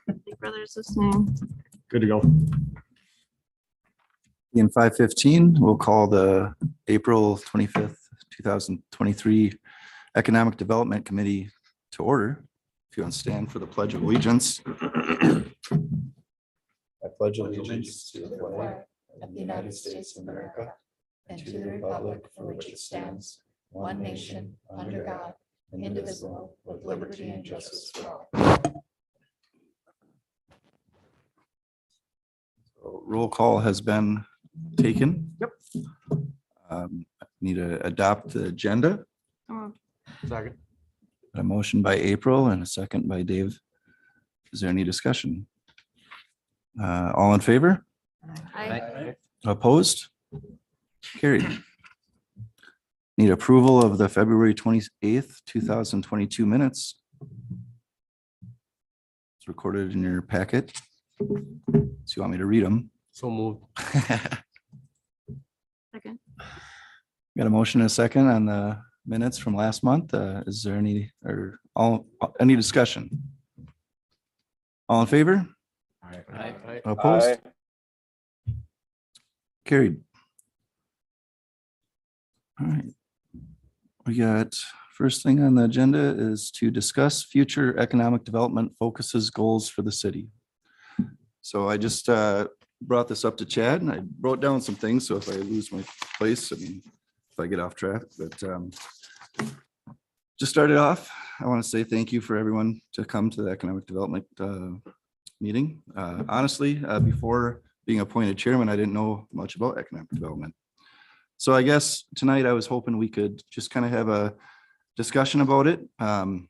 Big Brother's listening. Good to go. In 5:15, we'll call the April 25th, 2023 Economic Development Committee to order. If you want to stand for the Pledge of Allegiance. I pledge allegiance to the flag of the United States of America and to the republic for which it stands, one nation, under God, indivisible, with liberty and justice for all. Roll call has been taken. Yep. Need to adopt the agenda. Second. A motion by April and a second by Dave. Is there any discussion? All in favor? Aye. Opposed? Carried. Need approval of the February 28th, 2022 minutes. It's recorded in your packet. So you want me to read them? So moved. Second. Got a motion and a second on the minutes from last month. Is there any discussion? All in favor? Opposed? Carried. All right. We got, first thing on the agenda is to discuss future economic development focuses, goals for the city. So I just brought this up to Chad and I wrote down some things. So if I lose my place, I mean, if I get off track, but just started off, I want to say thank you for everyone to come to the economic development meeting. Honestly, before being appointed chairman, I didn't know much about economic development. So I guess tonight I was hoping we could just kind of have a discussion about it and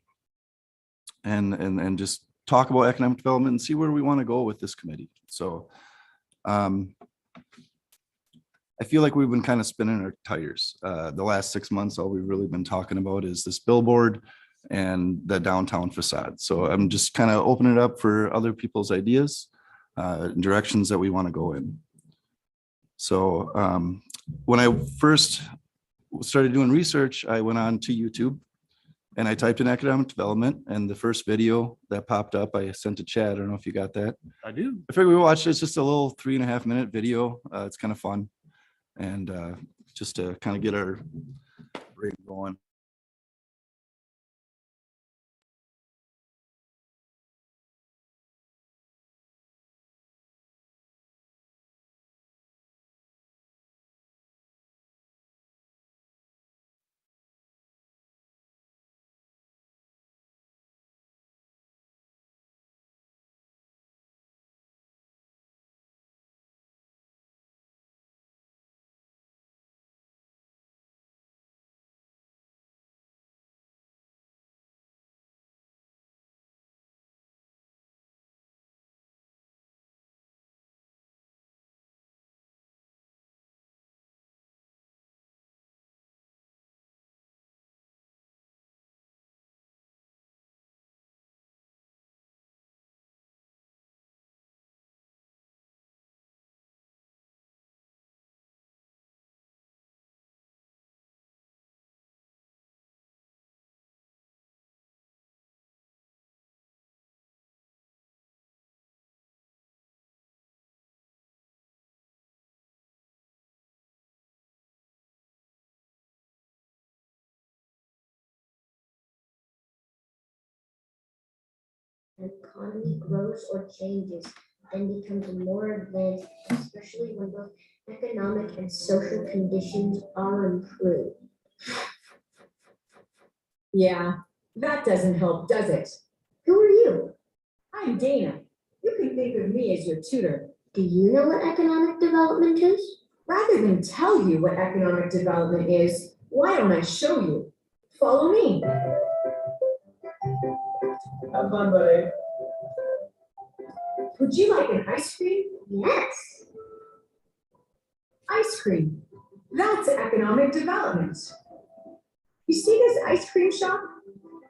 just talk about economic development and see where we want to go with this committee. So I feel like we've been kind of spinning our tires. The last 6 months, all we've really been talking about is this billboard and the downtown facade. So I'm just kind of opening it up for other people's ideas, directions that we want to go in. So when I first started doing research, I went on to YouTube and I typed in economic development, and the first video that popped up, I sent to Chad. I don't know if you got that. I do. I figured we watched it. It's just a little 3.5 minute video. It's kind of fun. And just to kind of get our brain going. Economy grows or changes, then becomes more advanced, especially when both economic and social conditions are improved. Yeah, that doesn't help, does it? Who are you? I'm Dana. You can think of me as your tutor. Do you know what economic development is? Rather than tell you what economic development is, why don't I show you? Follow me. Have fun, buddy. Would you like an ice cream? Yes. Ice cream. That's economic development. You see this ice cream shop?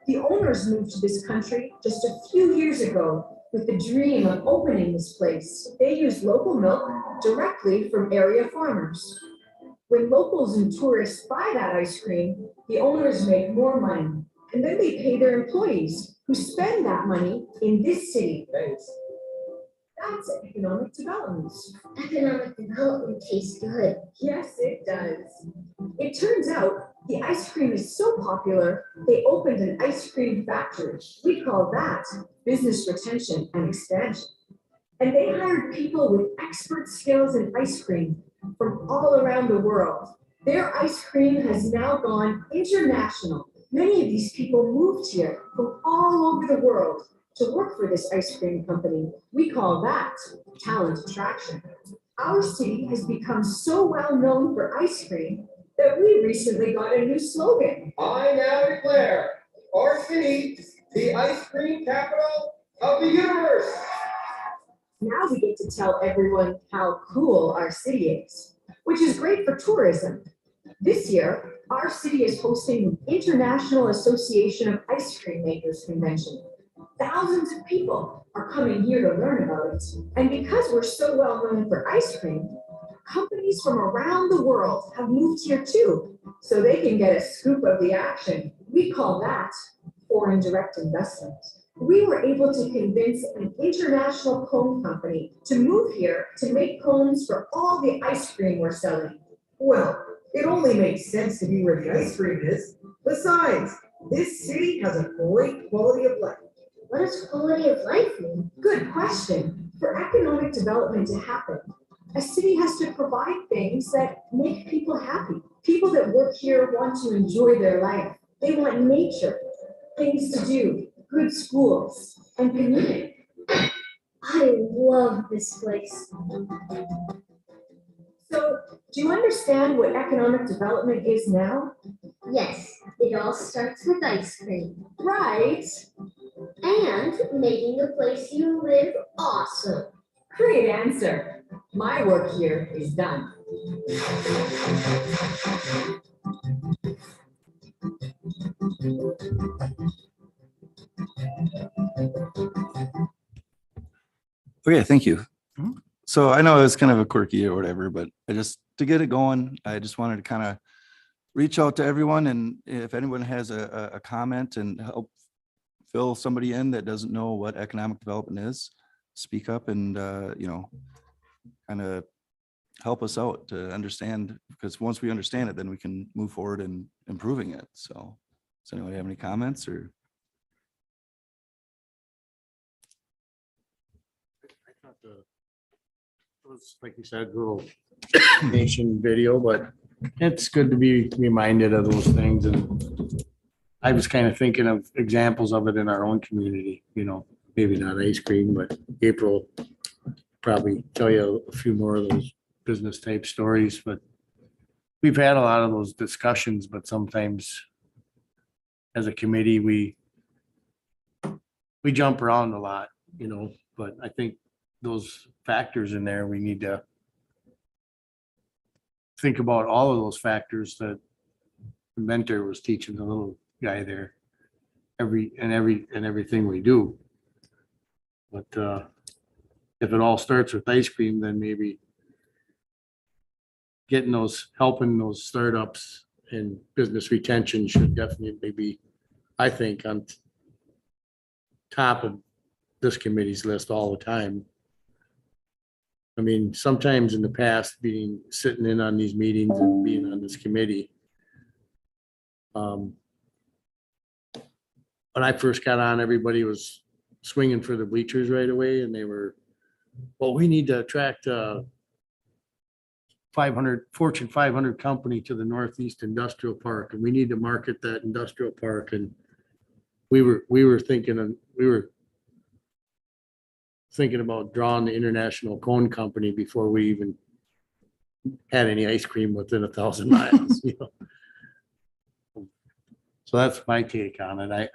The owners moved to this country just a few years ago with the dream of opening this place. They use local milk directly from area farmers. When locals and tourists buy that ice cream, the owners make more money. And then they pay their employees who spend that money in this city. That's economic development. Economic development tastes good. Yes, it does. It turns out the ice cream is so popular, they opened an ice cream factory. We call that business retention and expansion. And they hired people with expert skills in ice cream from all around the world. Their ice cream has now gone international. Many of these people moved here from all over the world to work for this ice cream company. We call that talent attraction. Our city has become so well known for ice cream that we recently got a new slogan. I now declare our city the ice cream capital of the universe. Now we get to tell everyone how cool our city is, which is great for tourism. This year, our city is hosting the International Association of Ice Cream Makers Convention. Thousands of people are coming here to learn about it. And because we're so well known for ice cream, companies from around the world have moved here too, so they can get a scoop of the action. We call that foreign direct investment. We were able to convince an international cone company to move here to make cones for all the ice cream we're selling. Well, it only makes sense to be where the ice cream is. Besides, this city has a great quality of life. What does quality of life mean? Good question. For economic development to happen, a city has to provide things that make people happy. People that work here want to enjoy their life. They want nature, things to do, good schools, and community. I love this place. So, do you understand what economic development is now? Yes, it all starts with ice cream Right. and making the place you live awesome. Great answer. My work here is done. Okay, thank you. Mhm. So I know it's kind of a quirky or whatever, but to get it going, I just wanted to kind of reach out to everyone, and if anyone has a comment and help fill somebody in that doesn't know what economic development is, speak up and, kind of help us out to understand, because once we understand it, then we can move forward in improving it. So does anyone have any comments or? I thought it was, like you said, a little nation video, but it's good to be reminded of those things. And I was kind of thinking of examples of it in our own community, maybe not ice cream, but April probably tell you a few more of those business type stories, but we've had a lot of those discussions, but sometimes as a committee, we jump around a lot, but I think those factors in there, we need to think about all of those factors that the mentor was teaching the little guy there, everything we do. But if it all starts with ice cream, then maybe helping those startups and business retention should definitely be, I think, on top of this committee's list all the time. I mean, sometimes in the past, sitting in on these meetings and being on this committee, when I first got on, everybody was swinging for the bleachers right away, and they were, well, we need to attract Fortune 500 company to the Northeast Industrial Park, and we need to market that industrial park. And we were thinking about drawing the International Cone Company before we even had any ice cream within 1,000 miles. So that's my take on it.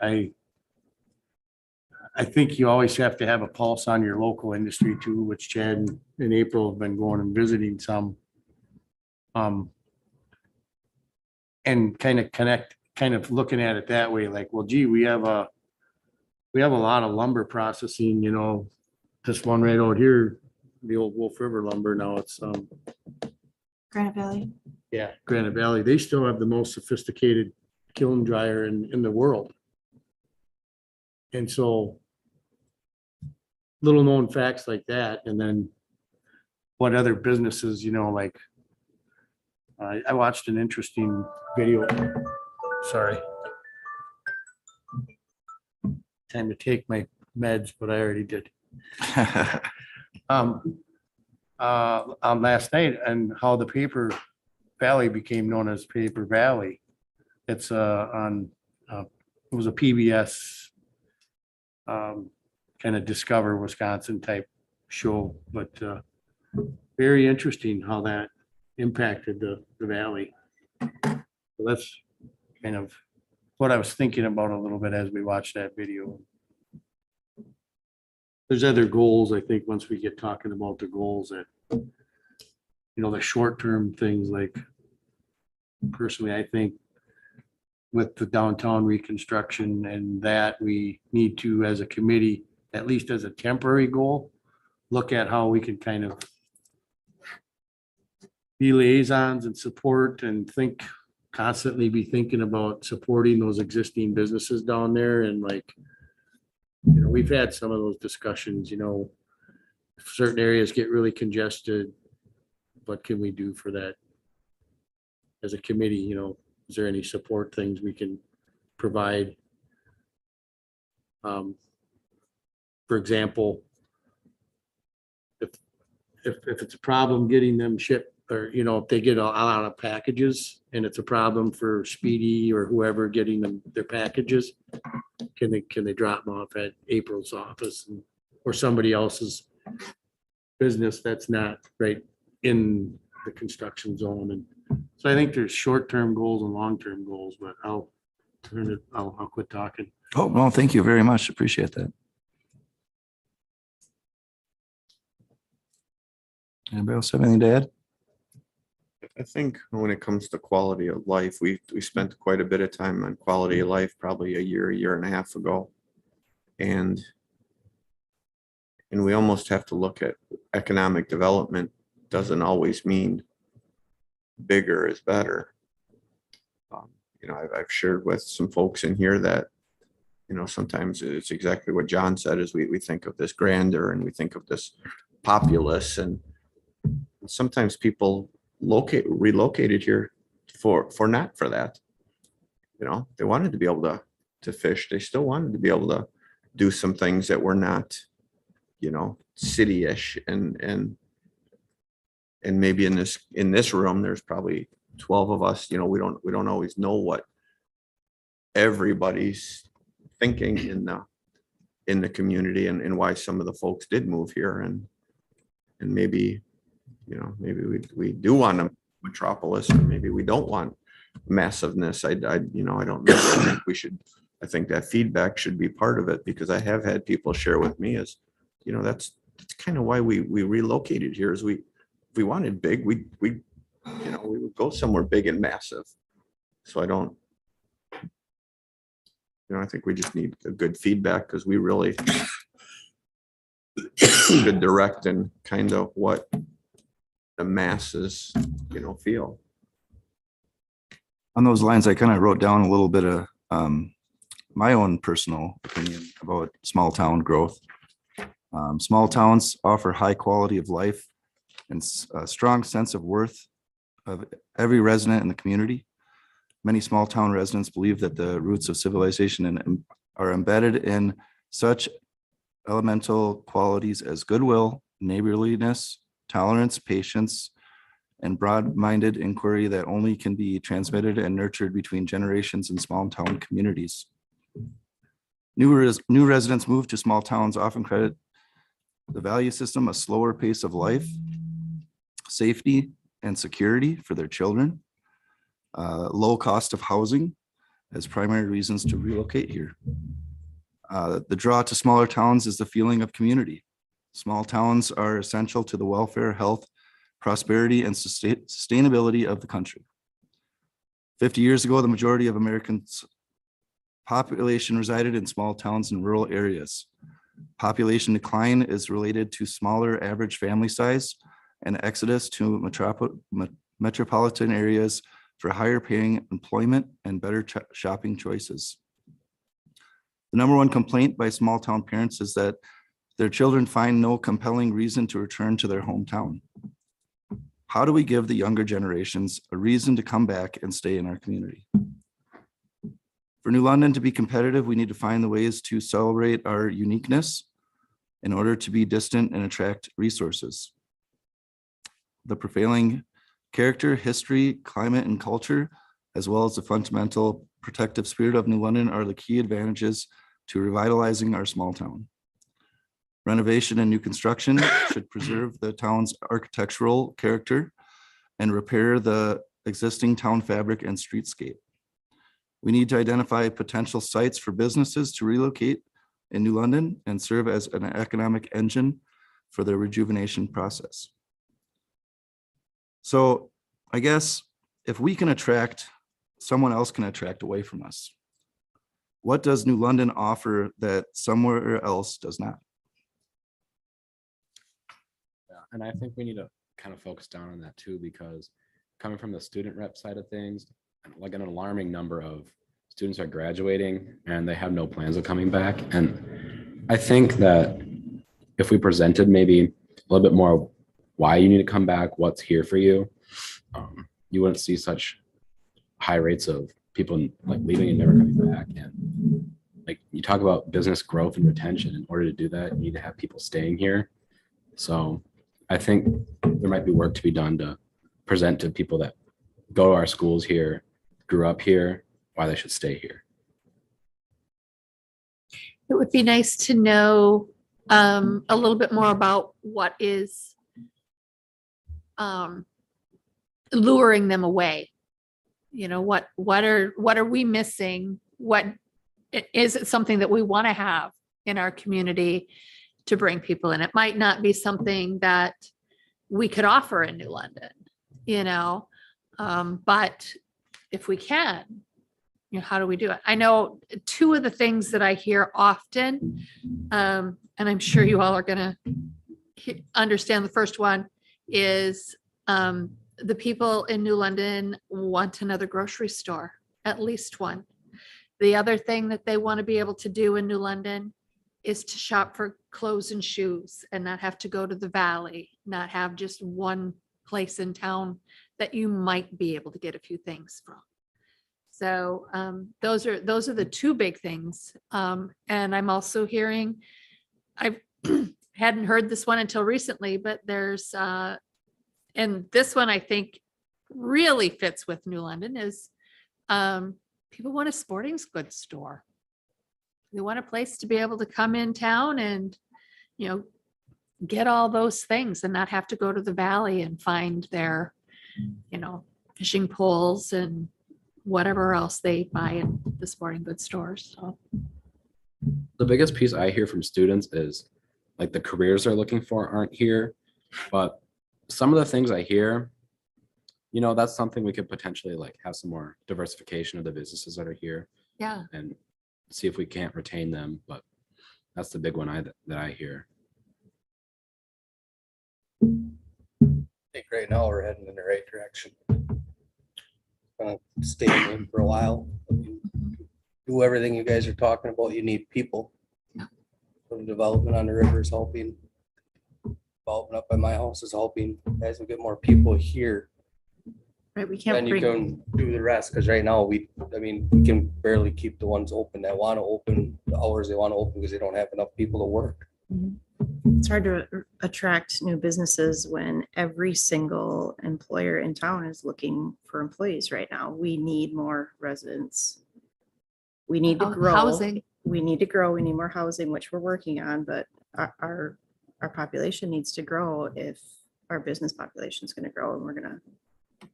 I think you always have to have a pulse on your local industry too, which Chad and April have been going and visiting some. And kind of looking at it that way, like, well, gee, we have a lot of lumber processing, this one right out here, the old Wolf River lumber. Now it's, Granite Valley. yeah, Granite Valley. They still have the most sophisticated kiln dryer in the world. And so little known facts like that, and then what other businesses, like, I watched an interesting video. Sorry. Time to take my meds, but I already did. On last night, and how the Paper Valley became known as Paper Valley. It's it was a PBS kind of Discover Wisconsin type show, but very interesting how that impacted the valley. So that's kind of what I was thinking about a little bit as we watched that video. There's other goals, I think, once we get talking about the goals that, the short-term things, like personally, I think with the downtown reconstruction and that we need to, as a committee, at least as a temporary goal, look at how we can kind of be liaisons and support and constantly be thinking about supporting those existing businesses down there. And we've had some of those discussions, certain areas get really congested. What can we do for that as a committee? Is there any support things we can provide? For example, if it's a problem getting them shipped, or, if they get a lot of packages and it's a problem for Speedy or whoever getting them their packages, can they drop them off at April's office or somebody else's business that's not right in the construction zone? And so I think there's short-term goals and long-term goals, but I'll quit talking. Oh, well, thank you very much. Appreciate that. Anybody else have anything to add? I think when it comes to quality of life, we spent quite a bit of time on quality of life, probably a year and a half ago. And we almost have to look at economic development doesn't always mean bigger is better. I've shared with some folks in here that, sometimes it's exactly what John said, is we think of this grandeur and we think of this populace, and sometimes people relocated here for not for that. They wanted to be able to fish. They still wanted to be able to do some things that were not, city-ish, and maybe in this room there's probably 12 of us. We don't always know what everybody's thinking in the community, and why some of the folks did move here, and maybe we do want a metropolis, or maybe we don't want massiveness. I don't know. I think that feedback should be part of it, because I have had people share with me that's kind of why we relocated here, is if we wanted big, we would go somewhere big and massive. So I think we just need a good feedback, because we really could direct and kind of what the masses, feel. On those lines, I kind of wrote down a little bit of my own personal opinion about small town growth. Small towns offer high quality of life and a strong sense of worth of every resident in the community. Many small town residents believe that the roots of civilization are embedded in such elemental qualities as goodwill, neighborliness, tolerance, patience, and broad-minded inquiry that only can be transmitted and nurtured between generations in small town communities. New residents move to small towns often credit the value system a slower pace of life, safety and security for their children, low cost of housing as primary reasons to relocate here. The draw to smaller towns is the feeling of community. Small towns are essential to the welfare, health, prosperity, and sustainability of the country. 50 years ago, the majority of Americans' population resided in small towns and rural areas. Population decline is related to smaller average family size and exodus to metropolitan areas for higher paying employment and better shopping choices. The number one complaint by small town parents is that their children find no compelling reason to return to their hometown. How do we give the younger generations a reason to come back and stay in our community? For New London to be competitive, we need to find the ways to celebrate our uniqueness in order to be distant and attract resources. The prevailing character, history, climate, and culture, as well as the fundamental protective spirit of New London are the key advantages to revitalizing our small town. Renovation and new construction should preserve the town's architectural character and repair the existing town fabric and streetscape. We need to identify potential sites for businesses to relocate in New London and serve as an economic engine for the rejuvenation process. So I guess if we can attract, someone else can attract away from us. What does New London offer that somewhere else does not? Yeah, and I think we need to kind of focus down on that too, because coming from the student rep side of things, like an alarming number of students are graduating and they have no plans of coming back. And I think that if we presented maybe a little bit more why you need to come back, what's here for you, you wouldn't see such high rates of people like leaving and never coming back. And like you talk about business growth and retention, in order to do that, you need to have people staying here. So I think there might be work to be done to present to people that go to our schools here, grew up here, why they should stay here. It would be nice to know a little bit more about what is luring them away. You know, what are we missing? What is it something that we want to have in our community to bring people in? It might not be something that we could offer in New London, you know, but if we can, you know, how do we do it? I know two of the things that I hear often, and I'm sure you all are going to understand. The first one is the people in New London want another grocery store, at least one. The other thing that they want to be able to do in New London is to shop for clothes and shoes and not have to go to the valley, not have just one place in town that you might be able to get a few things from. So those are the two big things. And I'm also hearing, I hadn't heard this one until recently, but there's, and this one I think really fits with New London is people want a sporting goods store. They want a place to be able to come in town and, you know, get all those things and not have to go to the valley and find their, you know, fishing poles and whatever else they buy in the sporting goods stores. So The biggest piece I hear from students is like the careers they're looking for aren't here, but some of the things I hear, you know, that's something we could potentially like have some more diversification of the businesses that are here yeah, and see if we can't retain them. But that's the big one that I hear. I think right now we're heading in the right direction. Gonna stay in for a while. I mean, do everything you guys are talking about. You need people. So the development on the river is helping. Development up by my house is helping. Guys will get more people here. Right, we can't Then you bring, can do the rest, because right now we can barely keep the ones open that want to open the hours they want to open because they don't have enough people to work. it's hard to attract new businesses when every single employer in town is looking for employees right now. We need more residents. We need to grow. housing. We need to grow. We need more housing, which we're working on, but our population needs to grow if our business population is going to grow, and we're going to,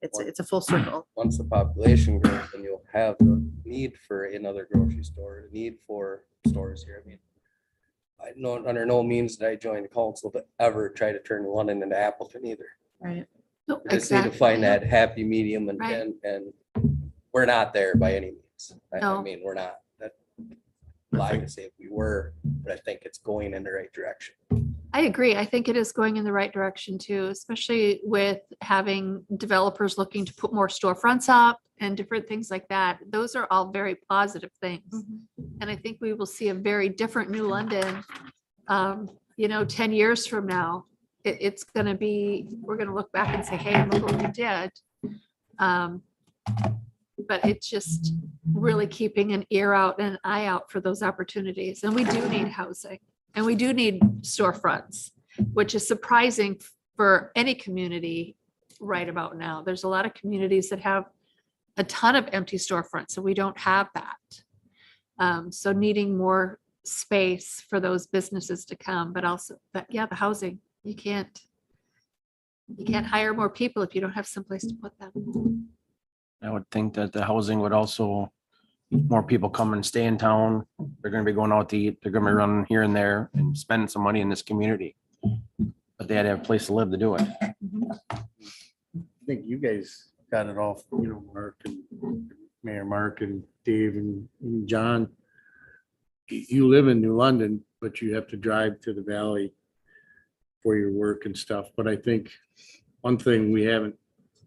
it's a full circle. Once the population grows, then you'll have the need for another grocery store, the need for stores here. I mean, I know under no means did I join the council to ever try to turn London into Appleton either. Right. No, I just need to exactly, find yeah. that happy medium Right. and we're not there by any means. I No. mean, we're not. That lie to say if we were, but I think it's going in the right direction. I agree. I think it is going in the right direction too, especially with having developers looking to put more storefronts up and different things like that. Those are all very positive things. And I think we will see a very different New London, 10 years from now. It's going to be, we're going to look back and say, hey, look what we did. But it's just really keeping an ear out and an eye out for those opportunities. And we do need housing. And we do need storefronts, which is surprising for any community right about now. There's a lot of communities that have a ton of empty storefronts, so we don't have that. So needing more space for those businesses to come, but also, the housing, you can't hire more people if you don't have someplace to put them. I would think that the housing would also, more people come and stay in town. They're gonna be going out to eat. They're gonna be running here and there and spending some money in this community. But they had to have a place to live to do it. I think you guys got it off, Mark and Mayor Mark and Dave and John. You live in New London, but you have to drive to the valley for your work and stuff. But I think one thing we haven't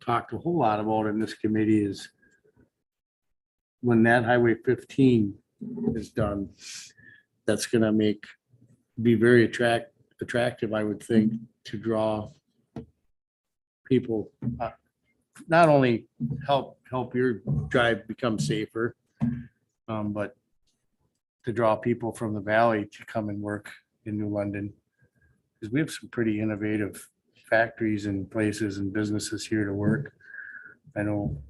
talked a whole lot about in this committee is when that Highway 15 is done, that's gonna be very attractive, I would think, to draw people, not only help your drive become safer, but to draw people from the valley to come and work in New London. Because we have some pretty innovative factories and places and businesses here to work. I know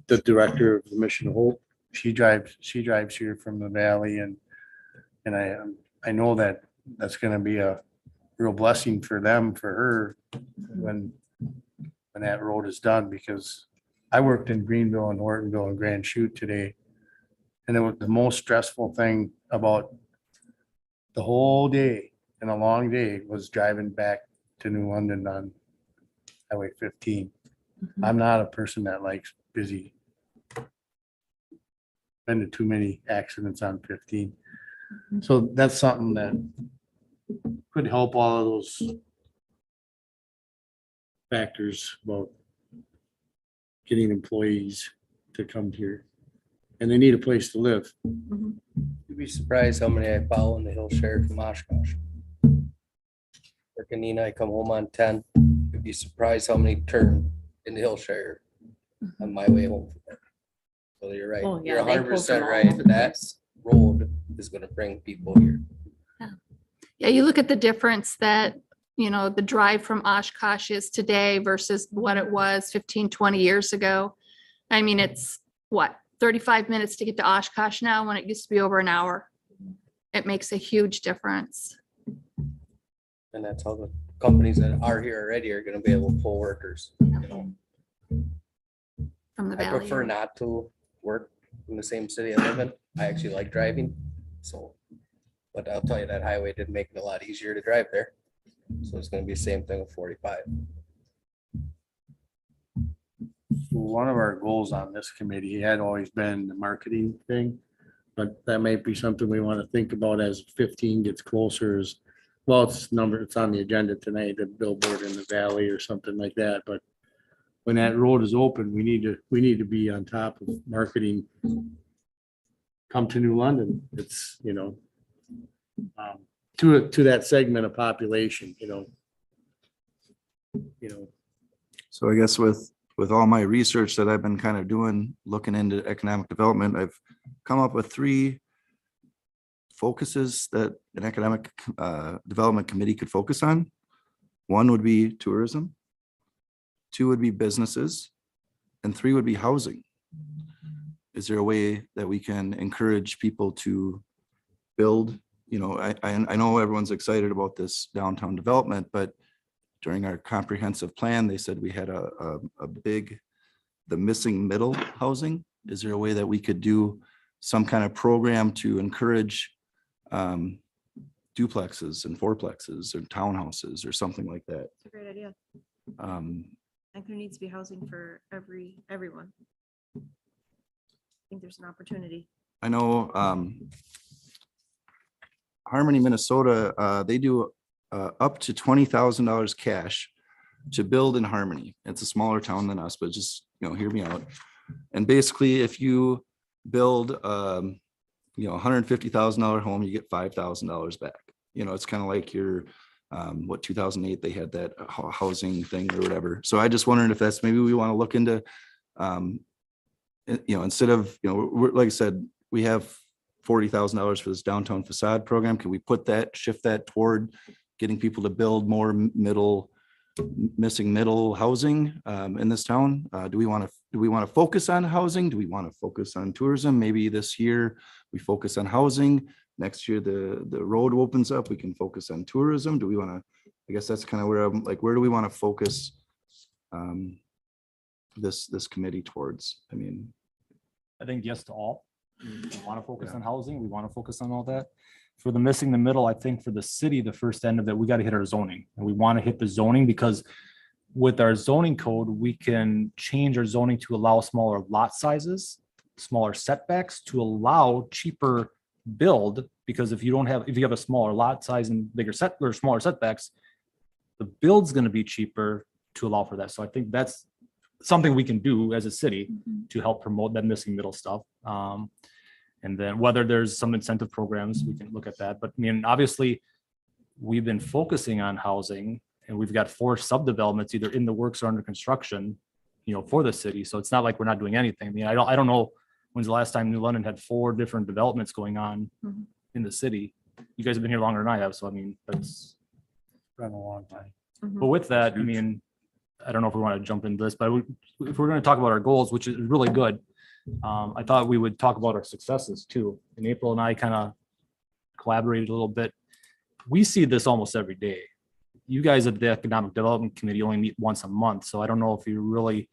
the director of the Mission of Hope, she drives here from the valley, and I know that's gonna be a real blessing for them, for her, when that road is done, because I worked in Greenville and Ortonville and Grand Chute today. And it was the most stressful thing about the whole day, and a long day, was driving back to New London on Highway 15. I'm not a person that likes busy. Been to too many accidents on 15. So that's something that could help all of those factors about getting employees to come here. And they need a place to live. You'd be surprised how many I follow in the Hillshire from Oshkosh. Working Nina, I come home on 10. You'd be surprised how many turn in the Hillshire on my way home. So you're right. Oh, yeah, You're they pull 100% from all right. over the That road is gonna bring people here. Yeah, you look at the difference that, the drive from Oshkosh is today versus what it was 15, 20 years ago. I mean, it's 35 minutes to get to Oshkosh now, when it used to be over an hour. It makes a huge difference. And that's how the companies that are here already are gonna be able to pull workers. From the I valley. prefer not to work in the same city I live in. I actually like driving, so. But I'll tell you, that highway did make it a lot easier to drive there. So it's gonna be the same thing with 45. One of our goals on this committee had always been the marketing thing. But that might be something we want to think about as 15 gets closer. It's on the agenda tonight, the billboard in the valley or something like that. But when that road is open, we need to be on top of marketing. Come to New London. It's, to that segment of population, So I guess with all my research that I've been kind of doing, looking into economic development, I've come up with 3 focuses that an economic development committee could focus on. 1 would be tourism, 2 would be businesses, and 3 would be housing. Is there a way that we can encourage people to build? I know everyone's excited about this downtown development, but during our comprehensive plan, they said we had the missing middle housing. Is there a way that we could do some kind of program to encourage duplexes and fourplexes or townhouses or something like that? It's a great idea. Um, I think there needs to be housing for everyone. I think there's an opportunity. I know Harmony, Minnesota, they do up to $20,000 cash to build in Harmony. It's a smaller town than us, but just, hear me out. And basically, if you build, $150,000 home, you get $5,000 back. It's kind of like your, 2008, they had that housing thing or whatever. So I just wondered if that's, maybe we want to look into, instead of, like I said, we have $40,000 for this downtown facade program. Can we shift that toward getting people to build more missing middle housing in this town? Do we want to focus on housing? Do we want to focus on tourism? Maybe this year we focus on housing. Next year the road opens up, we can focus on tourism. Do we want to, I guess that's kind of where I'm like, where do we want to focus this committee towards? I mean, I think yes to all. We want to focus on housing. We want to focus on all that. For the missing the middle, I think for the city, the first end of it, we got to hit our zoning. And we want to hit the zoning because with our zoning code, we can change our zoning to allow smaller lot sizes, smaller setbacks, to allow cheaper build. Because if you have a smaller lot size and smaller setbacks, the build's going to be cheaper to allow for that. So I think that's something we can do as a city to help promote that missing middle stuff. And then whether there's some incentive programs, we can look at that. But I mean, obviously, we've been focusing on housing and we've got 4 subdevelopments either in the works or under construction, for the city. So it's not like we're not doing anything. I mean, I don't know when's the last time New London had 4 different developments going on in the city. You guys have been here longer than I have. So, I mean, that's been a long time. But with that, I mean, I don't know if we want to jump into this, but if we're going to talk about our goals, which is really good, I thought we would talk about our successes too. And April and I kind of collaborated a little bit. We see this almost every day. You guys at the Economic Development Committee only meet once a month. So I don't know if you really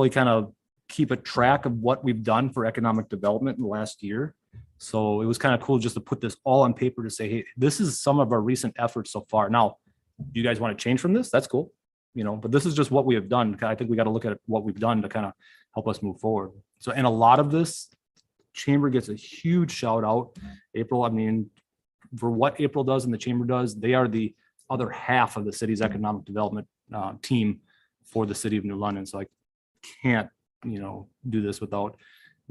kind of keep a track of what we've done for economic development in the last year. So it was kind of cool just to put this all on paper to say, hey, this is some of our recent efforts so far. Now, do you guys want to change from this? That's cool. But this is just what we have done. I think we got to look at what we've done to kind of help us move forward. So, and a lot of this, Chamber gets a huge shout out. April, I mean, for what April does and the Chamber does, they are the other half of the city's economic development team for the city of New London. So I can't, do this without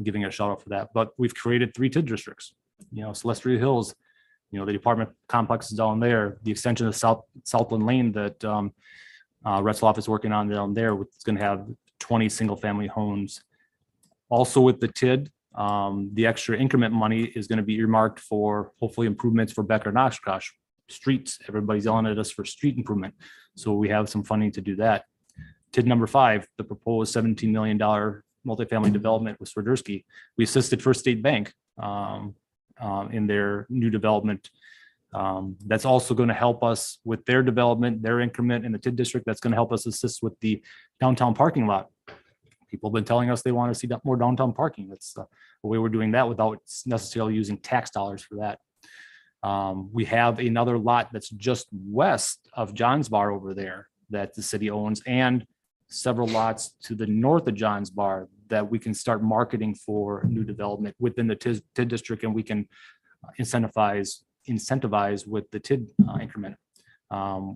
giving a shout out for that. But we've created 3 TID districts, Celestial Hills, the apartment complexes down there, the extension of Southland Lane that Retzloff is working on down there, which is going to have 20 single family homes. Also with the TID, the extra increment money is going to be earmarked for hopefully improvements for Becker and Oshkosh streets. Everybody's yelling at us for street improvement. So we have some funding to do that. TID number 5, the proposed $17 million multifamily development with Swiderski. We assisted First State Bank in their new development. That's also going to help us with their development, their increment in the TID district. That's going to help us assist with the downtown parking lot. People have been telling us they want to see more downtown parking. That's the way we're doing that without necessarily using tax dollars for that. We have another lot that's just west of John's Bar over there that the city owns, and several lots to the north of John's Bar that we can start marketing for new development within the TID district, and we can incentivize with the TID increment.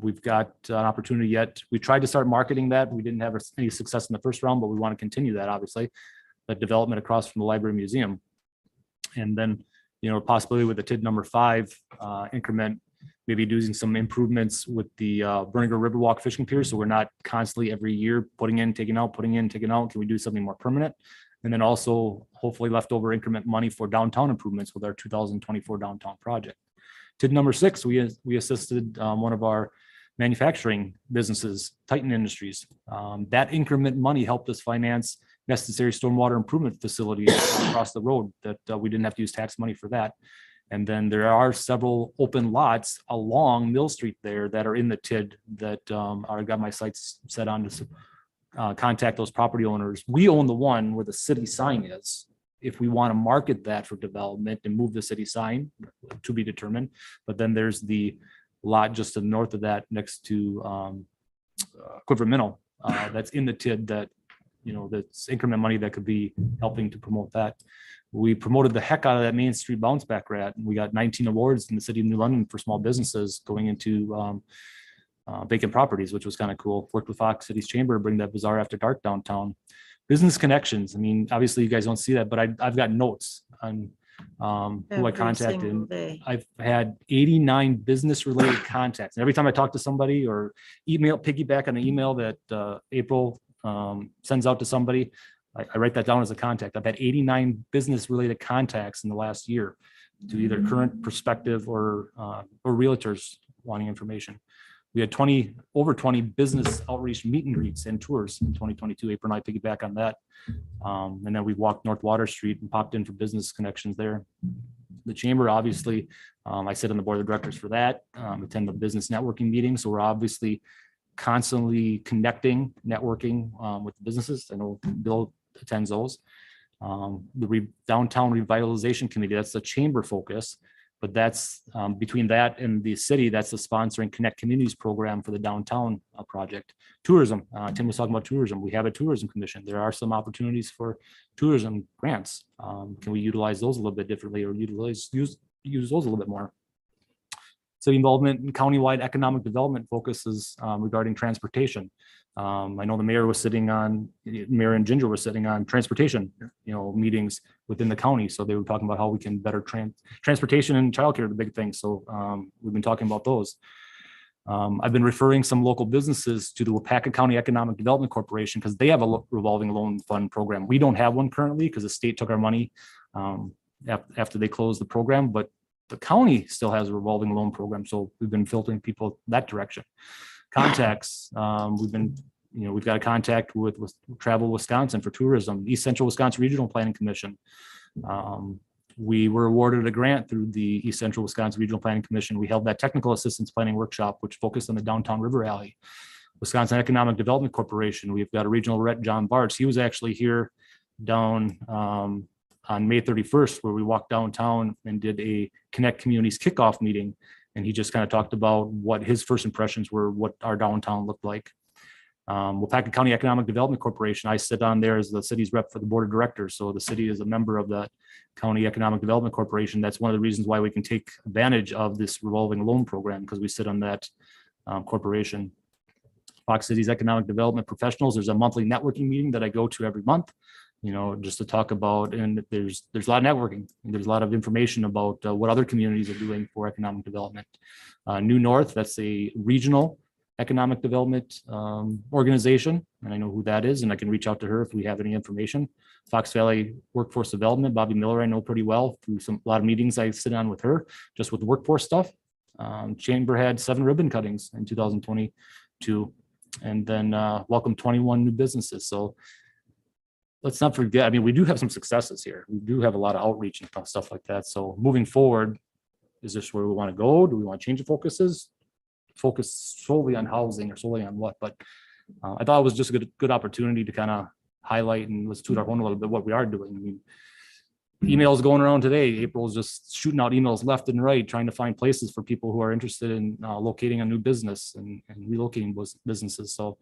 We've got an opportunity yet. We tried to start marketing that. We didn't have any success in the first round, but we want to continue that, obviously. The development across from the Library Museum. And then, possibly with the TID number 5 increment, maybe doing some improvements with the Berninger Riverwalk fishing pier. So we're not constantly every year putting in, taking out, putting in, taking out. Can we do something more permanent? And then also hopefully leftover increment money for downtown improvements with our 2024 downtown project. TID number 6, we assisted one of our manufacturing businesses, Titan Industries. That increment money helped us finance necessary stormwater improvement facilities across the road that we didn't have to use tax money for that. And then there are several open lots along Mill Street there that are in the TID that I got my sights set on to contact those property owners. We own the one where the city sign is. If we want to market that for development and move the city sign, to be determined. But then there's the lot just to the north of that next to Quiver Minnell that's in the TID that, that's increment money that could be helping to promote that. We promoted the heck out of that Main Street Bounce Back Rat. And we got 19 awards in the city of New London for small businesses going into vacant properties, which was kind of cool. Worked with Fox Cities Chamber to bring that Bazaar After Dark downtown. Business connections. I mean, obviously you guys don't see that, but I've got notes on who I Every contacted. single day. I've had 89 business related contacts. And every time I talk to somebody or piggyback on an email that April sends out to somebody, I write that down as a contact. I've had 89 business related contacts in the last year to either current, prospective, or realtors wanting information. We had over 20 business outreach meet and greets and tours in 2022. April and I piggyback on that. And then we walked North Water Street and popped in for business connections there. The chamber, obviously, I sit on the board of directors for that, attend the business networking meetings. So we're obviously constantly connecting, networking with the businesses. I know Bill attends those. The Downtown Revitalization Committee, that's the chamber focus. But that's between that and the city, that's the sponsoring Connect Communities program for the downtown project. Tourism, Tim was talking about tourism. We have a tourism commission. There are some opportunities for tourism grants. Can we utilize those a little bit differently or use those a little bit more? City involvement in countywide economic development focuses regarding transportation. I know the mayor and Ginger were sitting on transportation, meetings within the county. So they were talking about how we can better transportation and childcare are the big things. So we've been talking about those. I've been referring some local businesses to the Wapaka County Economic Development Corporation because they have a revolving loan fund program. We don't have one currently because the state took our money after they closed the program, but the county still has a revolving loan program. So we've been filtering people that direction. Contacts, we've got a contact with Travel Wisconsin for tourism, East Central Wisconsin Regional Planning Commission. We were awarded a grant through the East Central Wisconsin Regional Planning Commission. We held that technical assistance planning workshop, which focused on the downtown river alley. Wisconsin Economic Development Corporation, we've got a regional rep, John Bartz. He was actually here down on May 31st, where we walked downtown and did a Connect Communities kickoff meeting. And he just kind of talked about what his first impressions were, what our downtown looked like. Wapaka County Economic Development Corporation, I sit on there as the city's rep for the board of directors. So the city is a member of that County Economic Development Corporation. That's one of the reasons why we can take advantage of this revolving loan program, because we sit on that corporation. Fox Cities Economic Development Professionals, there's a monthly networking meeting that I go to every month, just to talk about, and there's a lot of networking. There's a lot of information about what other communities are doing for economic development. New North, that's a regional economic development organization, and I know who that is, and I can reach out to her if we have any information. Fox Valley Workforce Development, Bobby Miller, I know pretty well through a lot of meetings I sit on with her, just with workforce stuff. Chamber had 7 ribbon cuttings in 2022, and then welcomed 21 new businesses. So let's not forget, we do have some successes here. We do have a lot of outreach and stuff like that. So moving forward, is this where we want to go? Do we want to change the focuses? Focus solely on housing or solely on what? But I thought it was just a good opportunity to kind of highlight and let's toot our horn a little bit what we are doing. Emails going around today. April's just shooting out emails left and right, trying to find places for people who are interested in locating a new business and relocating businesses. So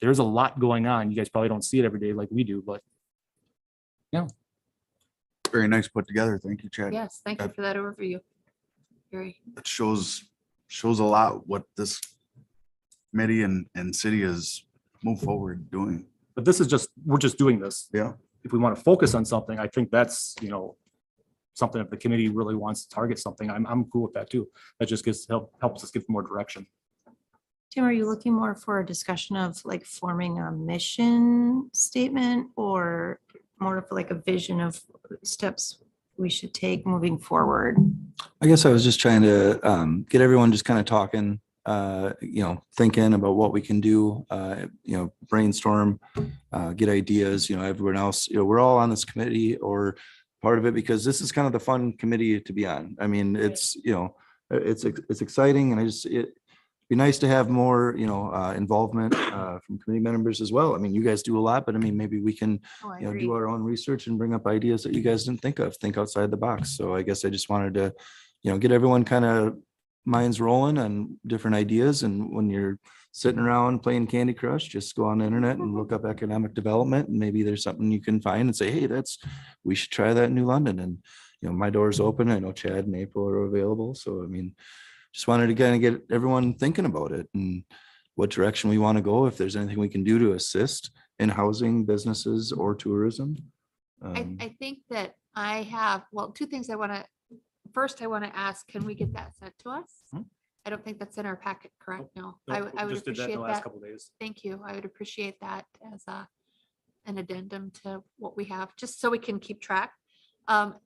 there's a lot going on. You guys probably don't see it every day like we do, but yeah. Very nice put together. Thank you, Chad. Yes, thank you for that overview. Very. It shows a lot what this committee and city has moved forward doing. But this is we're just doing this. Yeah. If we want to focus on something, I think that's, something if the committee really wants to target something, I'm cool with that too. That just helps us give more direction. Tim, are you looking more for a discussion of like forming a mission statement or more of like a vision of steps we should take moving forward? I guess I was just trying to get everyone just kind of talking, thinking about what we can do, brainstorm, get ideas, everyone else, we're all on this committee or part of it because this is kind of the fun committee to be on. It's, it's exciting and it'd be nice to have more, involvement from committee members as well. You guys do a lot, but maybe we can, do our own research and bring up ideas that you guys didn't think outside the box. So I guess I just wanted to, get everyone kind of minds rolling on different ideas. And when you're sitting around playing Candy Crush, just go on the internet and look up economic development, and maybe there's something you can find and say, hey, we should try that in New London. And, my door's open. I know Chad and April are available. So, I mean, just wanted to kind of get everyone thinking about it and what direction we want to go, if there's anything we can do to assist in housing, businesses, or tourism. I think that I have, well, two things I want to, first, I want to ask, can we get that sent to us? Hmm. I don't think that's in our packet, correct? No, No, I would we just did that in appreciate the last that. couple days. Thank you. I would appreciate that as an addendum to what we have, just so we can keep track.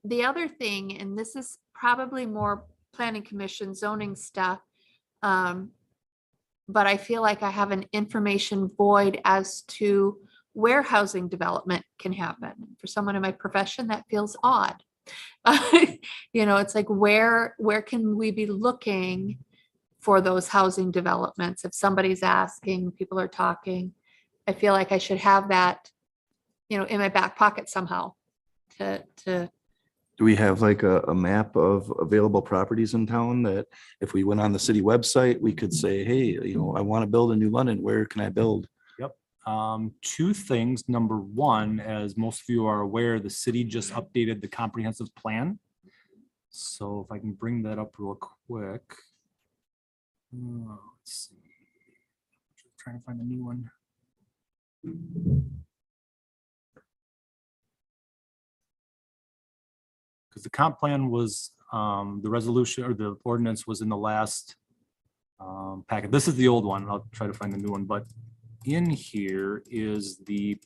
The other thing, and this is probably more planning commission zoning stuff, but I feel like I have an information void as to where housing development can happen. For someone in my profession, that feels odd. It's like, where can we be looking for those housing developments? If somebody's asking, people are talking, I feel like I should have that, in my back pocket somehow to Do we have like a map of available properties in town that if we went on the city website, we could say, hey, I want to build in New London, where can I build? Yep. Two things. Number one, as most of you are aware, the city just updated the comprehensive plan. So if I can bring that up real quick. Let's see. Trying to find a new one. Because the comp plan was, the resolution or the ordinance was in the last packet. This is the old one. I'll try to find the new one, but in here is the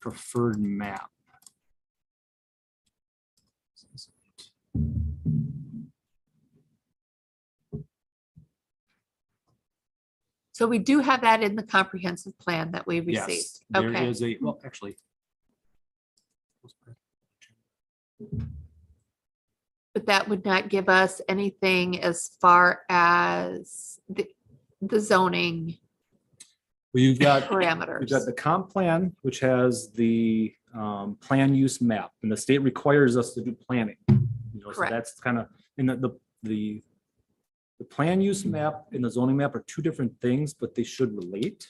preferred map. So we do have that in the comprehensive plan that we Yes, received. there Okay. is a, well, actually. But that would not give us anything as far as the zoning Well, you've got parameters. the comp plan, which has the plan use map, and the state requires us to do planning. So Correct. that's kind of, in the plan use map and the zoning map are two different things, but they should relate.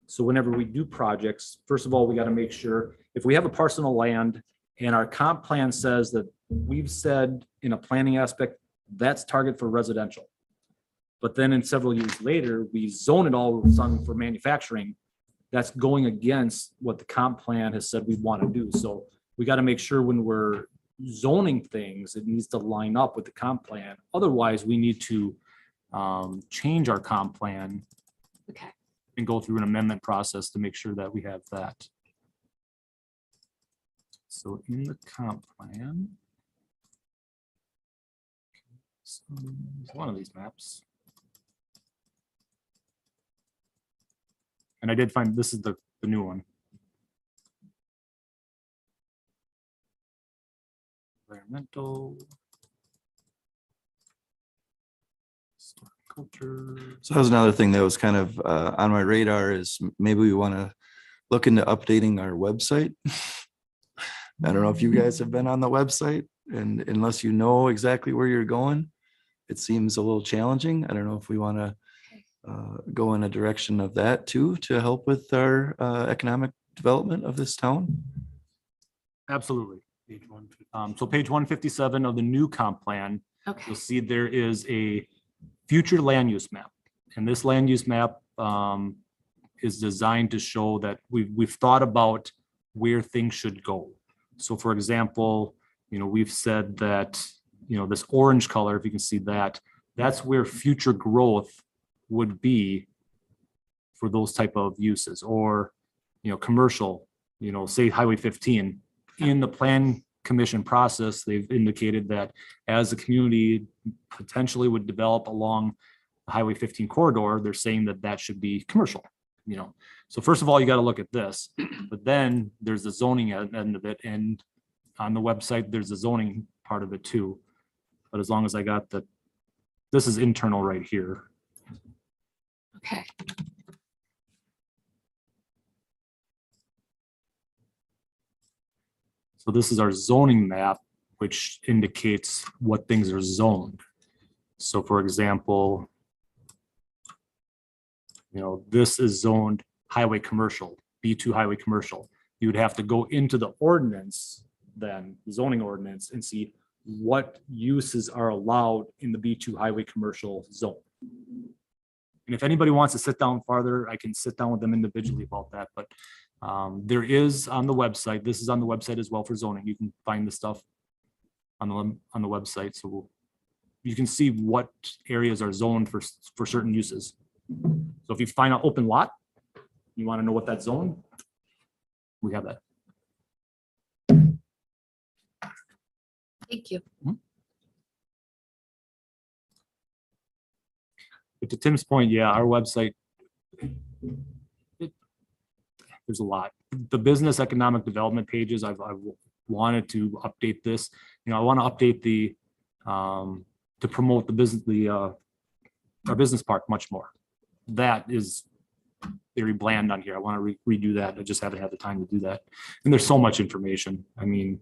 So whenever we do projects, first of all, we got to make sure if we have a parcel of land and our comp plan says that we've said in a planning aspect, that's target for residential. But then in several years later, we zone it all of a sudden for manufacturing. That's going against what the comp plan has said we want to do. So we got to make sure when we're zoning things, it needs to line up with the comp plan. Otherwise, we need to change our comp plan. Okay. And go through an amendment process to make sure that we have that. So in the comp plan. So one of these maps. And I did find, this is the new one. Environmental. Culture. So that was another thing that was kind of on my radar, is maybe we want to look into updating our website. I don't know if you guys have been on the website, and unless you know exactly where you're going, it seems a little challenging. I don't know if we want to go in a direction of that too, to help with our economic development of this town. Absolutely. So page 157 of the new comp plan, Okay. you'll see there is a future land use map. And this land use map is designed to show that we've thought about where things should go. So for example, we've said that, this orange color, if you can see that, that's where future growth would be for those type of uses, or, commercial, say Highway 15. In the plan commission process, they've indicated that as the community potentially would develop along the Highway 15 corridor, they're saying that that should be commercial, So first of all, you got to look at this, but then there's the zoning end of it. And on the website, there's the zoning part of it too. But as long as I got this is internal right here. Okay. So this is our zoning map, which indicates what things are zoned. So for example, this is zoned highway commercial, B2 highway commercial. You would have to go into the ordinance, then zoning ordinance, and see what uses are allowed in the B2 highway commercial zone. And if anybody wants to sit down farther, I can sit down with them individually about that, but there is on the website, this is on the website as well for zoning. You can find the stuff on the website. So you can see what areas are zoned for certain uses. So if you find an open lot, you want to know what that's zoned, we have that. Thank you. But to Tim's point, yeah, our website, there's a lot. The business economic development pages, I've wanted to update this. I want to update the to promote the business, our business park much more. That is very bland on here. I want to redo that. I just haven't had the time to do that. And there's so much information. I mean,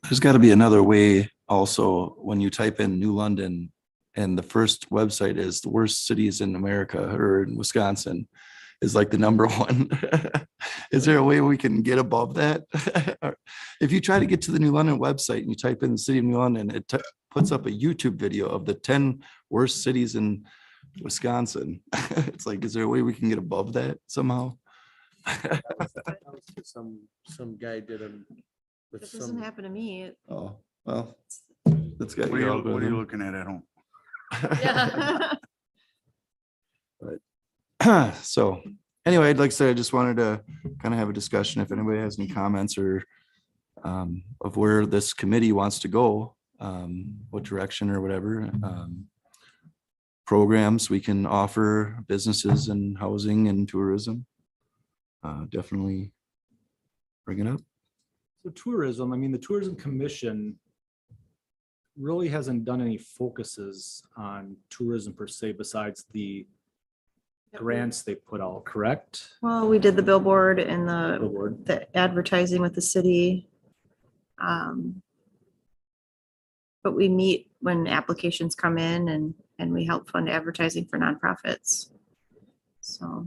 There's got to be another way also when you type in New London and the first website is the worst cities in America or in Wisconsin is like the number one. Is there a way we can get above that? If you try to get to the New London website and you type in the city of New London, it puts up a YouTube video of the 10 worst cities in Wisconsin. It's like, is there a way we can get above that somehow? Some guy did them. It doesn't happen to me. Oh, well, that's got What your are you algorithm. looking at home? So anyway, like I said, I just wanted to kind of have a discussion if anybody has any comments or of where this committee wants to go, what direction or whatever. Programs we can offer businesses and housing and tourism. Definitely bring it up. so tourism, I mean, the Tourism Commission really hasn't done any focuses on tourism per se, besides the grants they put out, correct? Well, we did the billboard and Billboard. the advertising with the city. But we meet when applications come in and we help fund advertising for nonprofits. So,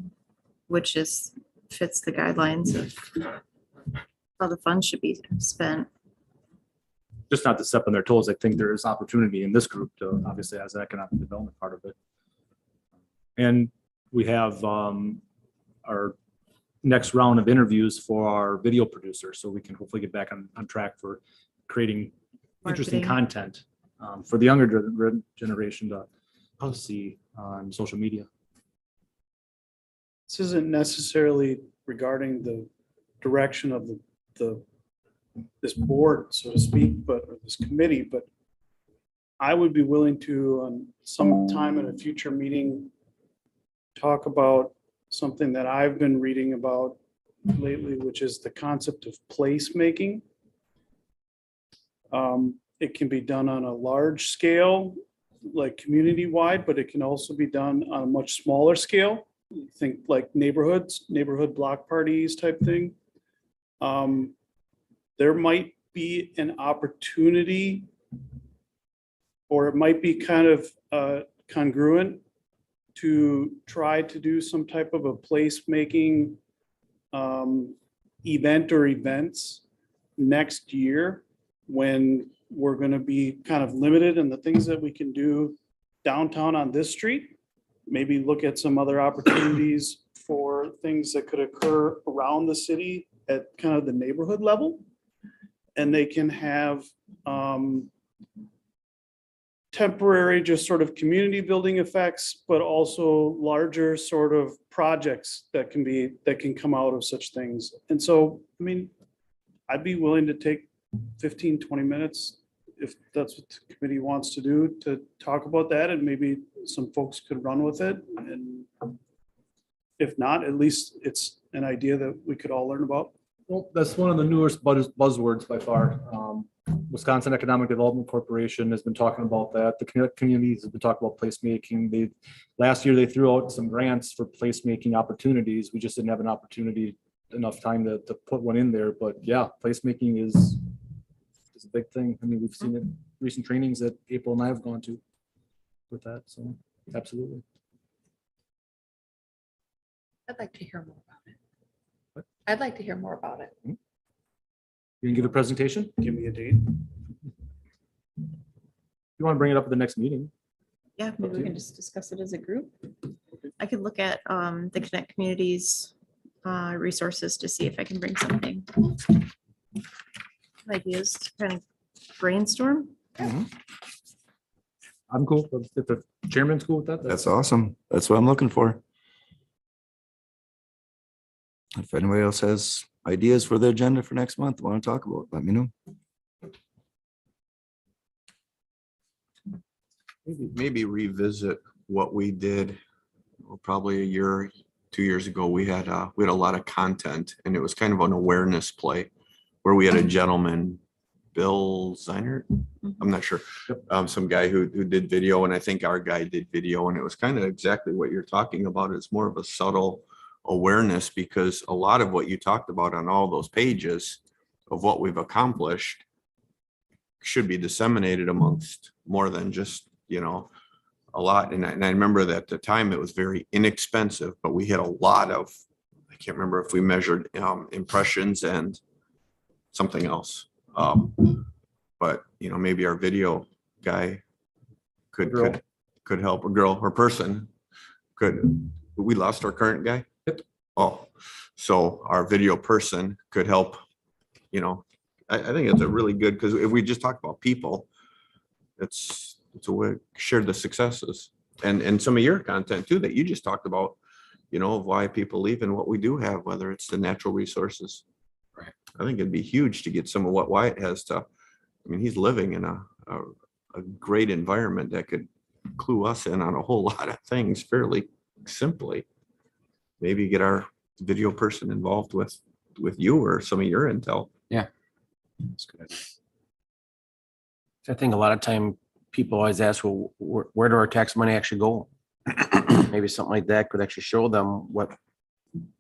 which fits the guidelines of how the funds should be spent. Just not to step on their toes, I think there is opportunity in this group to obviously as an economic development part of it. And we have our next round of interviews for our video producer, so we can hopefully get back on track for creating interesting Marketing. content for the younger generation to see on social media. This isn't necessarily regarding the direction of this board, so to speak, or this committee, but I would be willing to, sometime in a future meeting, talk about something that I've been reading about lately, which is the concept of placemaking. It can be done on a large scale, like community-wide, but it can also be done on a much smaller scale. Think like neighborhood block parties type thing. There might be an opportunity, or it might be kind of congruent to try to do some type of a placemaking event or events next year when we're going to be kind of limited in the things that we can do downtown on this street. Maybe look at some other opportunities for things that could occur around the city at kind of the neighborhood level. And they can have temporary, just sort of community building effects, but also larger sort of projects that can come out of such things. And so, I mean, I'd be willing to take 15, 20 minutes if that's what the committee wants to do, to talk about that, and maybe some folks could run with it. And if not, at least it's an idea that we could all learn about. Well, that's one of the newest buzzwords by far. Wisconsin Economic Development Corporation has been talking about that. The communities have been talking about placemaking. Last year they threw out some grants for placemaking opportunities. We just didn't have enough time to put one in there. But yeah, placemaking is a big thing. I mean, we've seen it in recent trainings that April and I have gone to. with that. So absolutely. I'd like to hear more about it. I'd like to hear more about it. You can give a presentation? Give me a date. You want to bring it up at the next meeting? Yeah, maybe we can just discuss it as a group. I could look at the Connect Communities resources to see if I can bring something. Ideas to kind of brainstorm. I'm cool. If the chairman's cool with that. That's awesome. That's what I'm looking for. If anybody else has ideas for the agenda for next month, want to talk about, let me know. Maybe revisit what we did, probably a year, 2 years ago. We had a lot of content, and it was kind of an awareness play where we had a gentleman, Bill Zeinert, I'm not sure, some guy who did video, and I think our guy did video, and it was kind of exactly what you're talking about. It's more of a subtle awareness, because a lot of what you talked about on all those pages of what we've accomplished should be disseminated amongst more than just, a lot. And I remember that at the time it was very inexpensive, but we had a lot of, I can't remember if we measured impressions and something else. But maybe our video guy could help, a girl or person could. We lost our current guy. Oh, so our video person could help. I think it's a really good, because if we just talk about people, it's a way to share the successes and some of your content too that you just talked about, of why people leave and what we do have, whether it's the natural resources. Right. I think it'd be huge to get some of what Wyatt has to. I mean, he's living in a great environment that could clue us in on a whole lot of things fairly simply. Maybe get our video person involved with you or some of your intel. That's a good idea. I think a lot of time people always ask, well, where do our tax money actually go? Maybe something like that could actually show them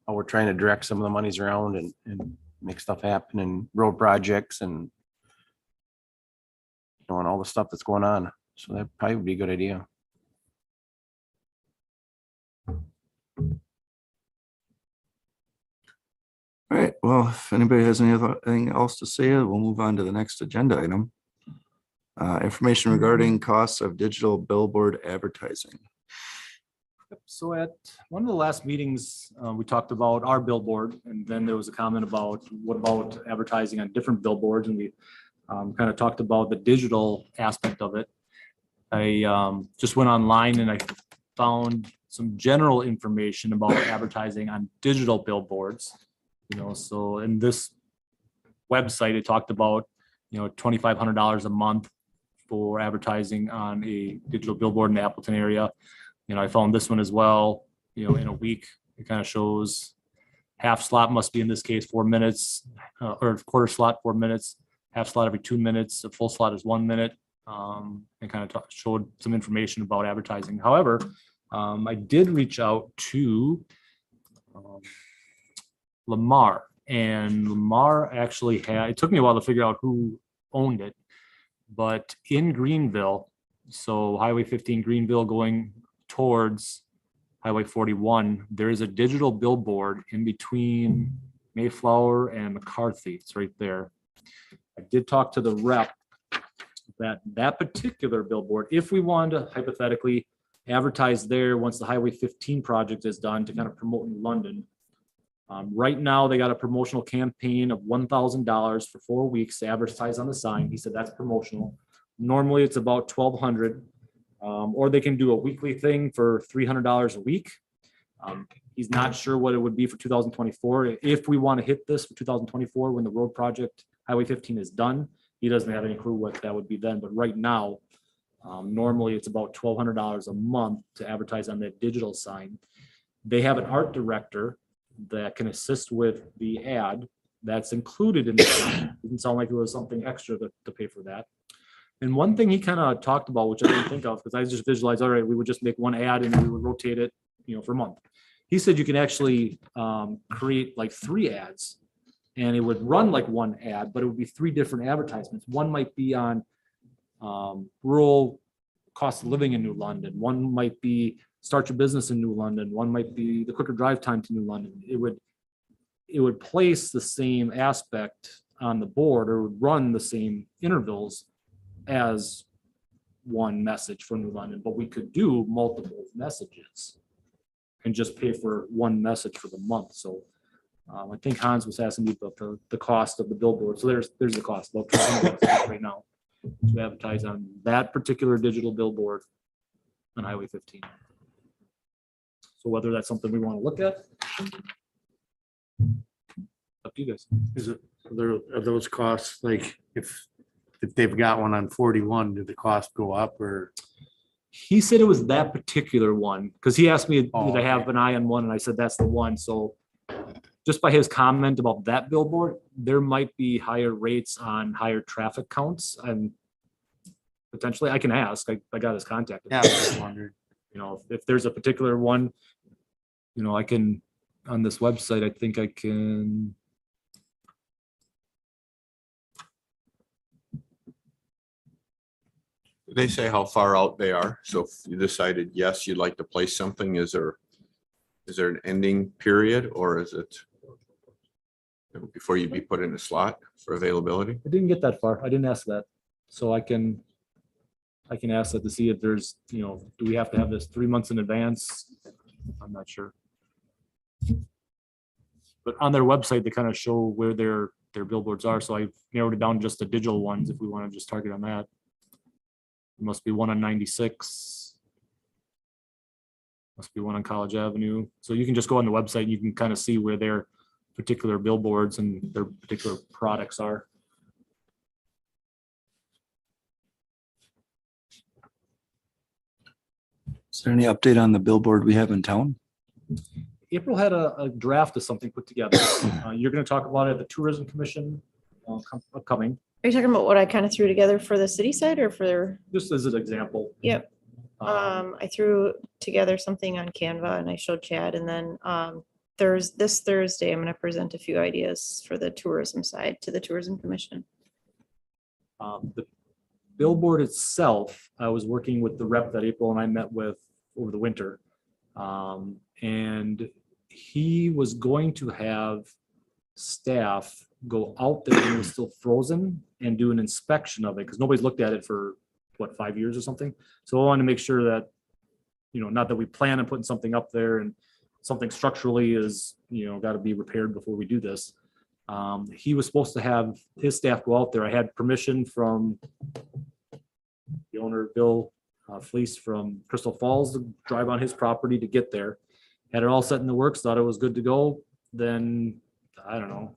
how we're trying to direct some of the monies around and make stuff happen, and road projects and and all the stuff that's going on. So that probably would be a good idea. All right, well, if anybody has anything else to say, we'll move on to the next agenda item. Information regarding costs of digital billboard advertising. So at one of the last meetings, we talked about our billboard, and then there was a comment about what about advertising on different billboards, and we kind of talked about the digital aspect of it. I just went online and I found some general information about advertising on digital billboards. So in this website, it talked about, $2,500 a month for advertising on a digital billboard in the Appleton area. I found this one as well, in a week. It kind of shows half slot must be, in this case, 4 minutes, or quarter slot, 4 minutes, half slot every 2 minutes, a full slot is 1 minute, and kind of showed some information about advertising. However, I did reach out to Lamar, and Lamar actually it took me a while to figure out who owned it, but in Greenville, so Highway 15 Greenville going towards Highway 41, there is a digital billboard in between Mayflower and McCarthy. It's right there. I did talk to the rep that particular billboard, if we wanted to hypothetically advertise there once the Highway 15 project is done to kind of promote in London. Right now, they got a promotional campaign of $1,000 for 4 weeks to advertise on the sign. He said that's promotional. Normally, it's about $1,200, or they can do a weekly thing for $300 a week. He's not sure what it would be for 2024. If we want to hit this for 2024, when the road project Highway 15 is done, he doesn't have any clue what that would be then. But right now, normally it's about $1,200 a month to advertise on that digital sign. They have an art director that can assist with the ad that's included in that. It didn't sound like it was something extra to pay for that. And one thing he kind of talked about, which I didn't think of, because I just visualized, all right, we would just make one ad and we would rotate it, for a month. He said you can actually create like 3 ads, and it would run like one ad, but it would be 3 different advertisements. One might be on rural cost of living in New London. One might be start your business in New London. One might be the quicker drive time to New London. It would place the same aspect on the board or would run the same intervals as one message for New London, but we could do multiple messages and just pay for one message for the month. So I think Hans was asking me about the cost of the billboard. So there's the cost about $200 right now to advertise on that particular digital billboard on Highway 15. So whether that's something we want to look at, up to you guys. Are those costs, like, if they've got one on 41, did the cost go up or? He said it was that particular one, because he asked me, Oh, did I have an eye on one? And I said, that's the one. So just by his comment about that billboard, there might be higher rates on higher traffic counts, and potentially I can ask. I got his contact. Yeah, I was just wondering. You know, if there's a particular one, you know, I can, on this website, I think I can. They say how far out they are. So if you decided, yes, you'd like to place something, is there an ending period, or is it before you'd be put in a slot for availability? I didn't get that far. I didn't ask that. So I can ask that to see if there's, you know, do we have to have this 3 months in advance? I'm not sure. But on their website, they kind of show where their billboards are. So I narrowed it down just to digital ones if we want to just target on that. There must be one on 96. Must be one on College Avenue. So you can just go on the website and you can kind of see where their particular billboards and their particular products are. Is there any update on the billboard we have in town? April had a draft of something put together. You're going to talk about it at the Tourism Commission upcoming, Are you talking about what I kind of threw together for the city side or for, just as an example. yep. I threw together something on Canva and I showed Chad, and then this Thursday, I'm gonna present a few ideas for the tourism side to the Tourism Commission. The billboard itself, I was working with the rep that April and I met with over the winter. And he was going to have staff go out there when it was still frozen and do an inspection of it, because nobody's looked at it for, what, 5 years or something? So I wanted to make sure that, you know, not that we plan on putting something up there and something structurally is, you know, got to be repaired before we do this. He was supposed to have his staff go out there. I had permission from the owner, Bill Fleece from Crystal Falls, to drive on his property to get there. Had it all set in the works, thought it was good to go. Then, I don't know,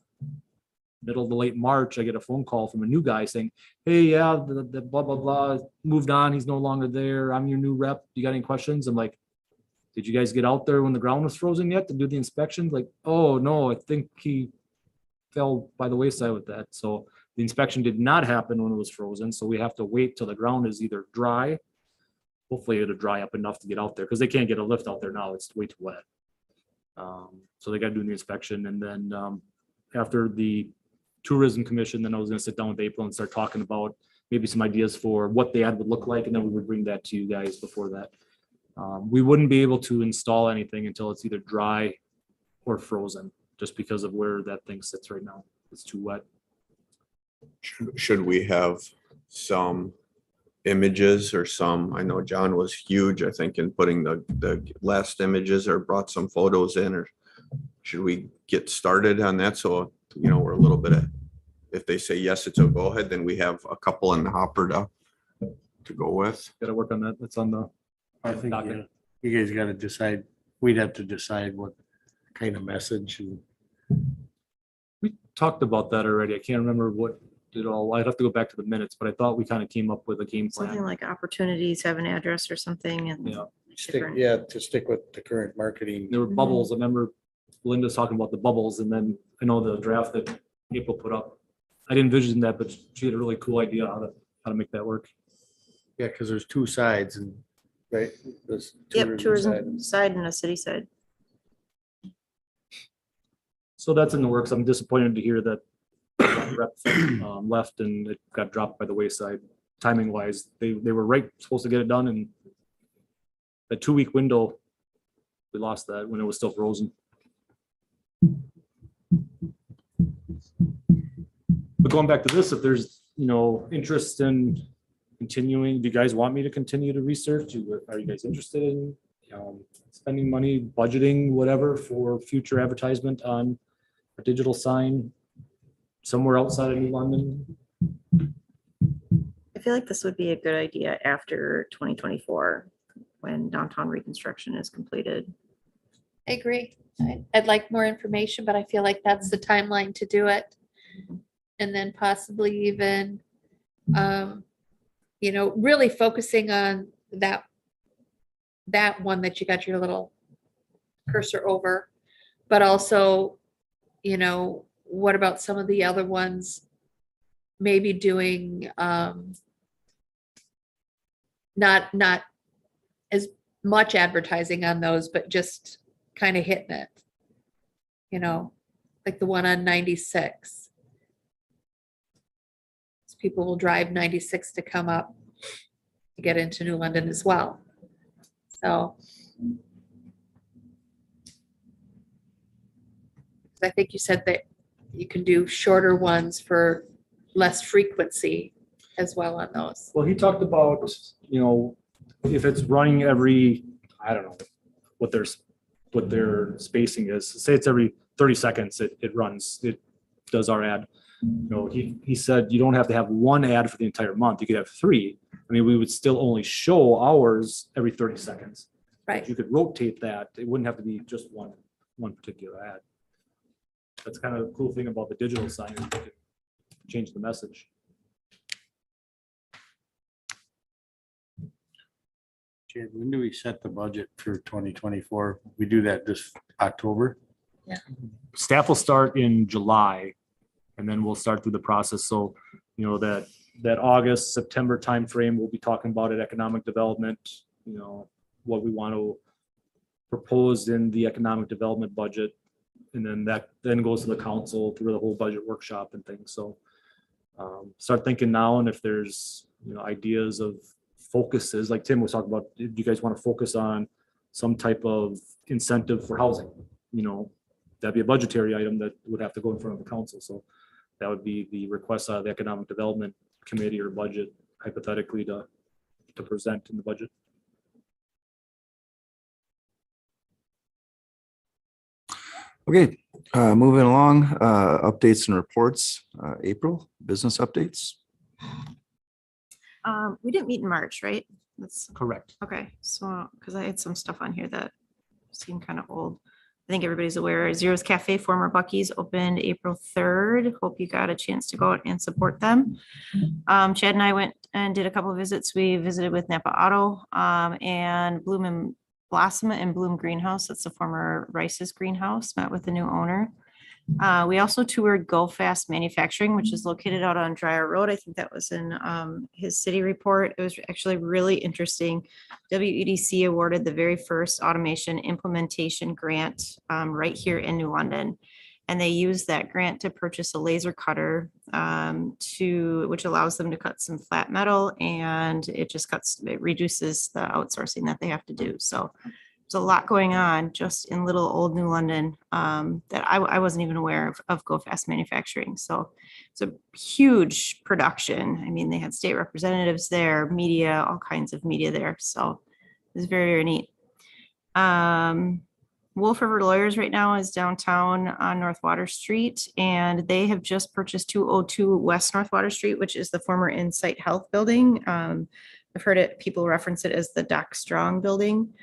middle to late March, I get a phone call from a new guy saying, hey, yeah, the blah, blah, blah, moved on. He's no longer there. I'm your new rep. You got any questions? I'm like, did you guys get out there when the ground was frozen yet to do the inspection? Like, oh, no, I think he fell by the wayside with that. So the inspection did not happen when it was frozen. So we have to wait till the ground is either dry. Hopefully it'll dry up enough to get out there, because they can't get a lift out there now. It's way too wet. So they got to do the inspection. And then after the Tourism Commission, then I was going to sit down with April and start talking about maybe some ideas for what the ad would look like. And then we would bring that to you guys before that. We wouldn't be able to install anything until it's either dry or frozen, just because of where that thing sits right now. It's too wet. Should we have some images or some, I know John was huge, I think, in putting the last images, or brought some photos in, or should we get started on that? So, you know, we're a little bit of, if they say yes, it's a go ahead, then we have a couple in the hopper to go with. Got to work on that. That's on the. I think you guys got to decide, we'd have to decide what kind of message. And We talked about that already. I can't remember what did all. I'd have to go back to the minutes, but I thought we kind of came up with a game Something plan. like opportunities, have an address or something, and Yeah. different- to stick with the current marketing. There were bubbles. I remember Linda's talking about the bubbles, and then I know the draft that April put up. I didn't envision that, but she had a really cool idea how to make that work. Yeah, because there's two sides, and right. This Yep, tourism side. side and a city side. So that's in the works. I'm disappointed to hear that rep left and it got dropped by the wayside. timing wise. They were supposed to get it done in a 2-week window. We lost that when it was still frozen. But going back to this, if there's, interest in continuing, do you guys want me to continue to research? Are you guys interested in spending money, budgeting, whatever, for future advertisement on a digital sign somewhere outside of New London? I feel like this would be a good idea after 2024, when downtown reconstruction is completed. I agree. I'd like more information, but I feel like that's the timeline to do it. And then possibly even, really focusing on that one that you got your little cursor over, but also, what about some of the other ones? Maybe doing, not as much advertising on those, but just kind of hitting it, like the one on 96. People will drive 96 to come up to get into New London as well. So I think you said that you can do shorter ones for less frequency as well on those. Well, he talked about, if it's running every, I don't know what their spacing is. Say it's every 30 seconds, it runs, it does our ad. He said you don't have to have one ad for the entire month. You could have 3. I mean, we would still only show ours every 30 seconds. Right. You could rotate that. It wouldn't have to be just one particular ad. That's kind of the cool thing about the digital sign. You can change the message. Chad, when do we set the budget for 2024? We do that this October? Staff will start in July, and then we'll start through the process. So, that August, September timeframe, we'll be talking about it, economic development, what we want to propose in the economic development budget. And then that then goes to the council through the whole budget workshop and things. So start thinking now, and if there's, ideas of focuses, like Tim was talking about, do you guys want to focus on some type of incentive for housing? That'd be a budgetary item that would have to go in front of the council. So that would be the request out of the economic development committee or budget, hypothetically, to present in the budget. Okay, moving along, updates and reports. April, business updates. We didn't meet in March, right? That's Correct. okay. So, because I had some stuff on here that seemed kind of old. I think everybody's aware, Zero's Cafe, former Bucky's, opened April 3rd. Hope you got a chance to go out and support them. Chad and I went and did a couple of visits. We visited with Napa Auto and Bloom and Blossom and Bloom Greenhouse. That's the former Rice's greenhouse, met with the new owner. We also toured Go Fast Manufacturing, which is located out on Dryer Road. I think that was in his city report. It was actually really interesting. WEDC awarded the very first automation implementation grant right here in New London. And they used that grant to purchase a laser cutter which allows them to cut some flat metal, and it reduces the outsourcing that they have to do. So there's a lot going on just in little old New London that I wasn't even aware of Go Fast Manufacturing. So it's a huge production. I mean, they had state representatives there, media, all kinds of media there. So it was very, very neat. Wolf River Lawyers right now is downtown on North Water Street, and they have just purchased 202 West North Water Street, which is the former Insight Health building. I've heard people reference it as the Doc Strong building.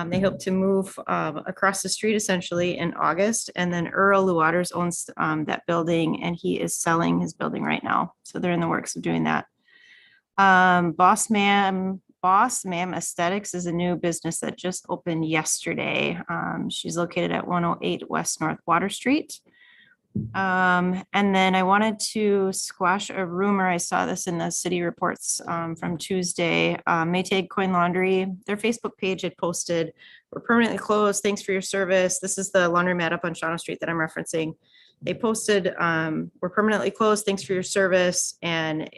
They hope to move across the street essentially in August, and then Earl Lewaters owns that building, and he is selling his building right now. So they're in the works of doing that. Boss Ma'am Aesthetics is a new business that just opened yesterday. She's located at 108 West North Water Street. And then I wanted to squash a rumor. I saw this in the city reports from Tuesday. Maytag Coin Laundry, their Facebook page had posted, "We're permanently closed. Thanks for your service." This is the laundromat up on Shauna Street that I'm referencing. they posted, we're permanently closed. Thanks for your service. And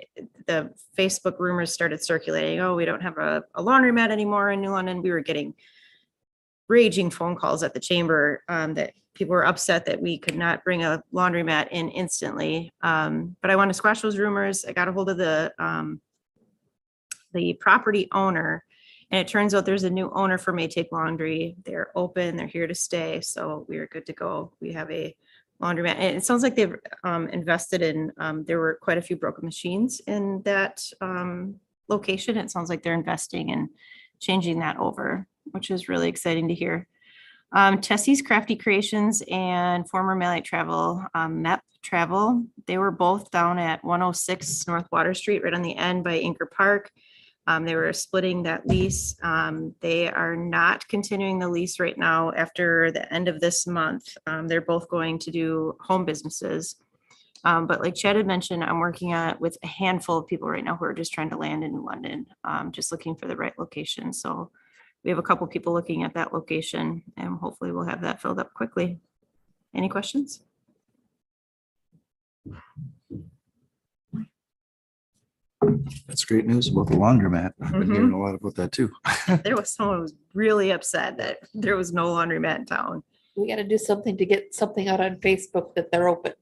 the Facebook rumors started circulating. Oh, we don't have a laundromat anymore in New London. We were getting raging phone calls at the chamber that people were upset that we could not bring a laundromat in instantly. But I want to squash those rumors. I got a hold of the property owner, and it turns out there's a new owner for Maytag Laundry. They're open, they're here to stay, so we are good to go. We have a laundromat, and it sounds like they've invested in, there were quite a few broken machines in that location. It sounds like they're investing in changing that over, which is really exciting to hear. Tessie's Crafty Creations and former Mallet Travel, MEP Travel, they were both down at 106 North Water Street, right on the end by Inker Park. They were splitting that lease. They are not continuing the lease right now after the end of this month. They're both going to do home businesses. But like Chad had mentioned, I'm working on with a handful of people right now who are just trying to land in New London, just looking for the right location. So we have a couple people looking at that location, and hopefully we'll have that filled up quickly. Any questions? That's great news about the laundromat. I've been hearing a lot about that too. There was someone who was really upset that there was no laundromat in town. We got to do something to get something out on Facebook that they're open.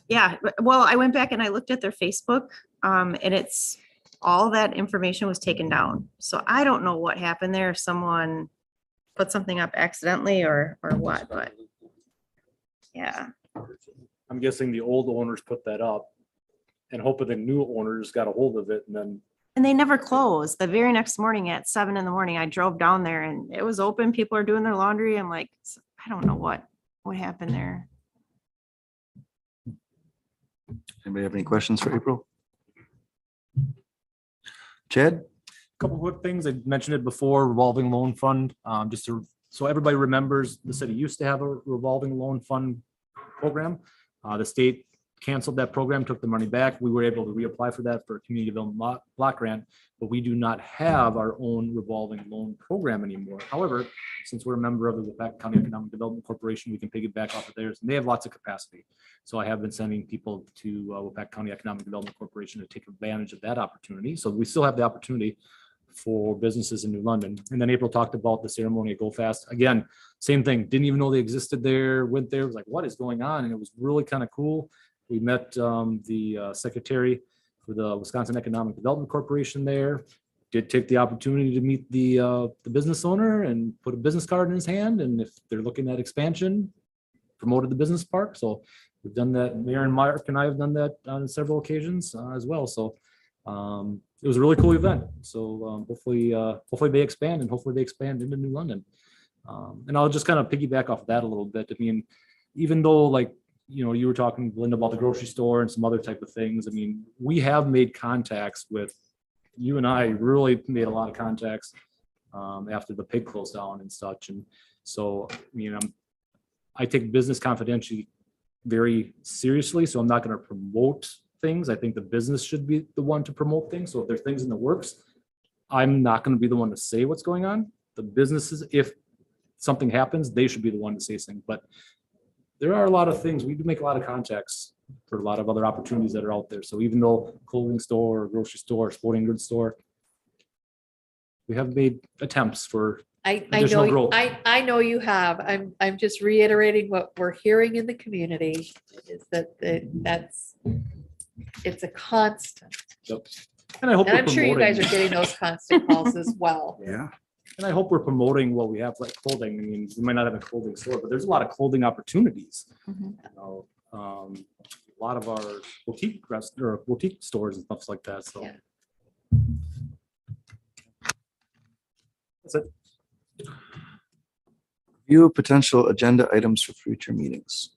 Yeah, well, I went back and I looked at their Facebook, and it's, all that information was taken down. So I don't know what happened there, if someone put something up accidentally or what, but yeah. I'm guessing the old owners put that up and hoping the new owners got a hold of it and then. And they never closed. The very next morning at 7 a.m, I drove down there and it was open. People are doing their laundry. I'm like, I don't know what happened there. Anybody have any questions for April? Chad? Couple quick things. I mentioned it before, revolving loan fund, just so everybody remembers, the city used to have a revolving loan fund program. The state canceled that program, took the money back. We were able to reapply for that for a community development block grant, but we do not have our own revolving loan program anymore. However, since we're a member of the Wapak County Economic Development Corporation, we can piggyback off of theirs, and they have lots of capacity. So I have been sending people to Wapak County Economic Development Corporation to take advantage of that opportunity. So we still have the opportunity for businesses in New London. And then April talked about the ceremony at Go Fast. Again, same thing. Didn't even know they existed there. Went there, was like, what is going on? And it was really kind of cool. We met the secretary for the Wisconsin Economic Development Corporation there. Did take the opportunity to meet the business owner and put a business card in his hand. And if they're looking at expansion, promoted the business park. So we've done that. Mayor and Mark and I have done that on several occasions as well. So it was a really cool event. So hopefully they expand, and hopefully they expand into New London. And I'll just kind of piggyback off that a little bit. I mean, even though, like, you know, you were talking, Linda, about the grocery store and some other type of things. I mean, we have made contacts with, you and I really made a lot of contacts after the pig closed down and such. And so, you know, I take business confidentiality very seriously. So I'm not going to promote things. I think the business should be the one to promote things. So if there's things in the works, I'm not going to be the one to say what's going on. The businesses, if something happens, they should be the one to say something. But there are a lot of things. We do make a lot of contacts for a lot of other opportunities that are out there. So even though clothing store, grocery store, sporting goods store, we have made attempts for I additional know, growth. I know you have. I'm just reiterating what we're hearing in the community is that it's a constant. Yep. And I hope And we're I'm sure you guys are promoting- getting those constant calls as well. Yeah. And I hope we're promoting what we have, like clothing. I mean, we might not have a clothing store, but there's a lot of clothing opportunities. Mhm. You know, a lot of our boutique stores and stuff like that. So. Yeah. That's it. View of potential agenda items for future meetings.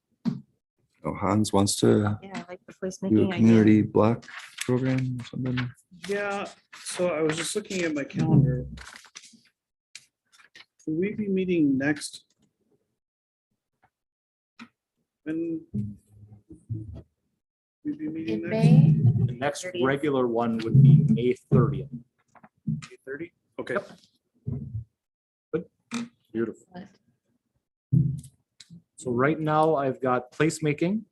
Oh, Hans wants to Yeah, I like the do placemaking a idea. community block program or something. Yeah, so I was just looking at my calendar. Will we be meeting next? When? We be meeting In next? May, The next 30th. regular one would be May 30th. 8:30? Okay. Beautiful. So right now I've got placemaking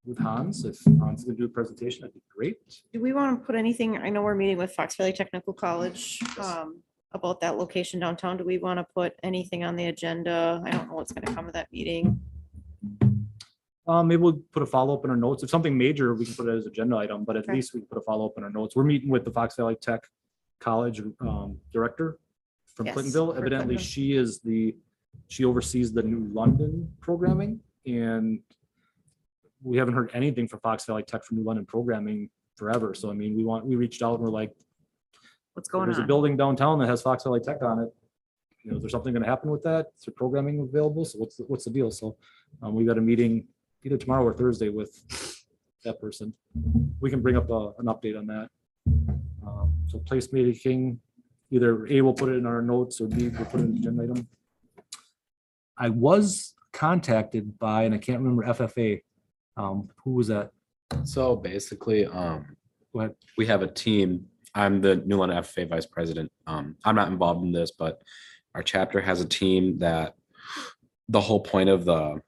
with Hans. If Hans can do a presentation, that'd be great. Do we want to put anything, I know we're meeting with Fox Valley Technical College about that location downtown. Do we want to put anything on the agenda? I don't know what's going to come of that meeting. Maybe we'll put a follow-up in our notes. If something major, we can put it as agenda item, but at Okay. least we can put a follow-up in our notes. We're meeting with the Fox Valley Tech College director from Yes, Clintonville. for Evidently, Clintonville. she oversees the New London programming, and we haven't heard anything from Fox Valley Tech for New London programming forever. So I mean, we reached out and we're like, What's going there's a on? building downtown that has Fox Valley Tech on it. You know, is there something going to happen with that? Is there programming available? So what's the deal? So we got a meeting either tomorrow or Thursday with that person. We can bring up an update on that. So placemaking, either A, we'll put it in our notes, or B, we'll put it in the agenda item. I was contacted by, and I can't remember FFA. Who was that? So basically, Go ahead. we have a team. I'm the New London FFA vice president. I'm not involved in this, but our chapter has a team that the whole point of the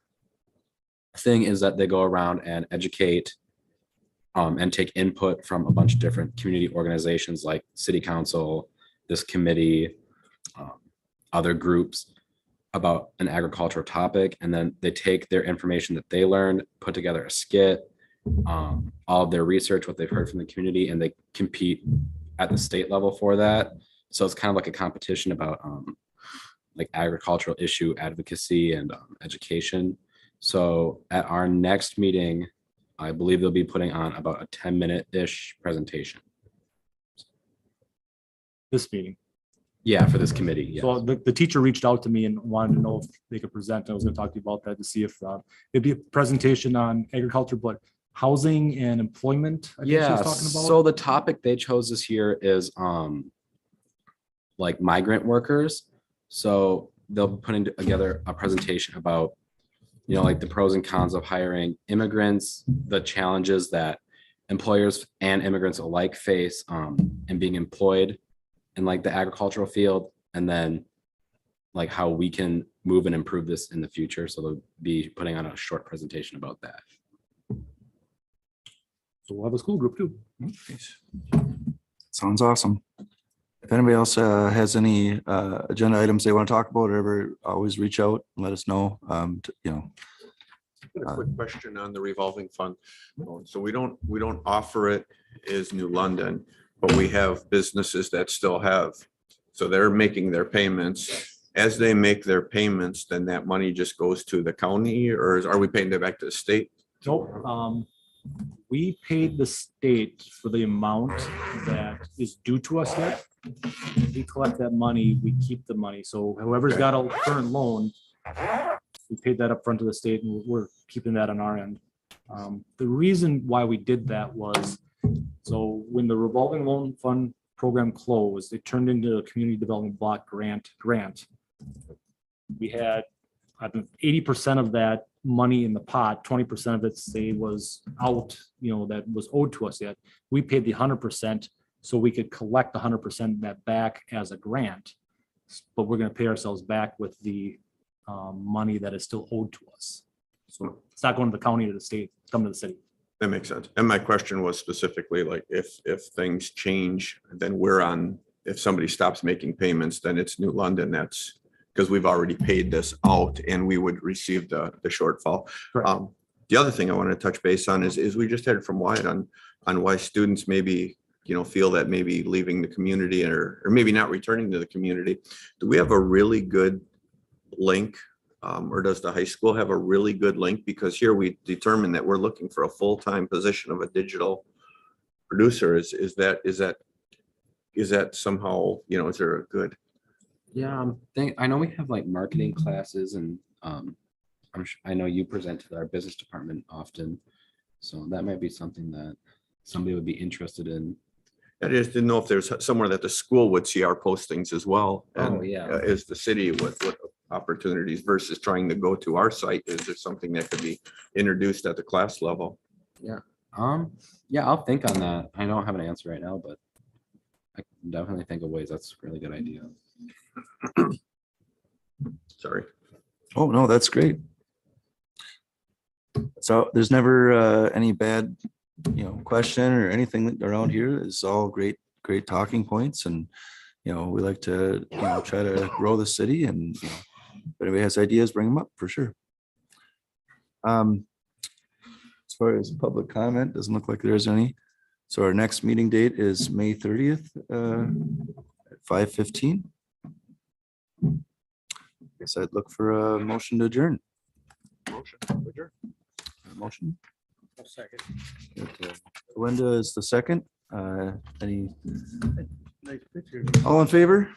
thing is that they go around and educate and take input from a bunch of different community organizations like city council, this committee, other groups about an agricultural topic. And then they take their information that they learned, put together a skit, all of their research, what they've heard from the community, and they compete at the state level for that. So it's kind of like a competition about like agricultural issue advocacy and education. So at our next meeting, I believe they'll be putting on about a 10-minute-ish presentation. This meeting. Yeah, for this committee. Yes. So the teacher reached out to me and wanted to know if they could present. I was going to talk to you about that to see if it'd be a presentation on agriculture, but housing and employment. I think she was Yeah, talking about. so the topic they chose this year is like migrant workers. So they'll be putting together a presentation about, you know, like the pros and cons of hiring immigrants, the challenges that employers and immigrants alike face in being employed in like the agricultural field, and then like how we can move and improve this in the future. So they'll be putting on a short presentation about that. So we'll have a school group too. Sounds awesome. If anybody else has any agenda items they want to talk about, or ever, always reach out and let us know. You know, A quick question on the revolving fund. So we don't offer it as New London, but we have businesses that still have. So they're making their payments. As they make their payments, then that money just goes to the county, or are we paying that back to the state? Nope. We paid the state for the amount that is due to us yet. We collect that money, we keep the money. So whoever's got a current loan, we paid that up front to the state, and we're keeping that on our end. The reason why we did that was, so when the revolving loan fund program closed, it turned into a community development block grant. We had, I think 80% of that money in the pot, 20% of it say was out, you know, that was owed to us yet. We paid the 100% so we could collect 100% of that back as a grant. But we're going to pay ourselves back with the money that is still owed to us. So it's not going to the county or the state, it's coming to the city. That makes sense. And my question was specifically like, if things change, then we're on, if somebody stops making payments, then it's New London. That's because we've already paid this out and we would receive the shortfall. Correct. The other thing I want to touch base on is we just heard from Wyatt on why students maybe, you know, feel that maybe leaving the community or maybe not returning to the community. Do we have a really good link? Or does the high school have a really good link? Because here we determined that we're looking for a full-time position of a digital producer. Is that somehow, you know, is there a good? Yeah, I know we have like marketing classes, and I know you present to our business department often, so that might be something that somebody would be interested in. I just didn't know if there's somewhere that the school would see our postings as well. And Oh, yeah. Is the city with opportunities versus trying to go to our site? Is there something that could be introduced at the class level? Yeah, I'll think on that. I don't have an answer right now, but I can definitely think of ways. That's a really good idea. Sorry. Oh, no, that's great. So there's never any bad, question or anything around here. It's all great, great talking points and, we like to, try to grow the city and, if anybody has ideas, bring them up for sure. As far as public comment, doesn't look like there's any. So our next meeting date is May 30th, at 5:15. Guess I'd look for a motion to adjourn. Motion. Second. Linda is the second. Any, Nice picture. all in favor?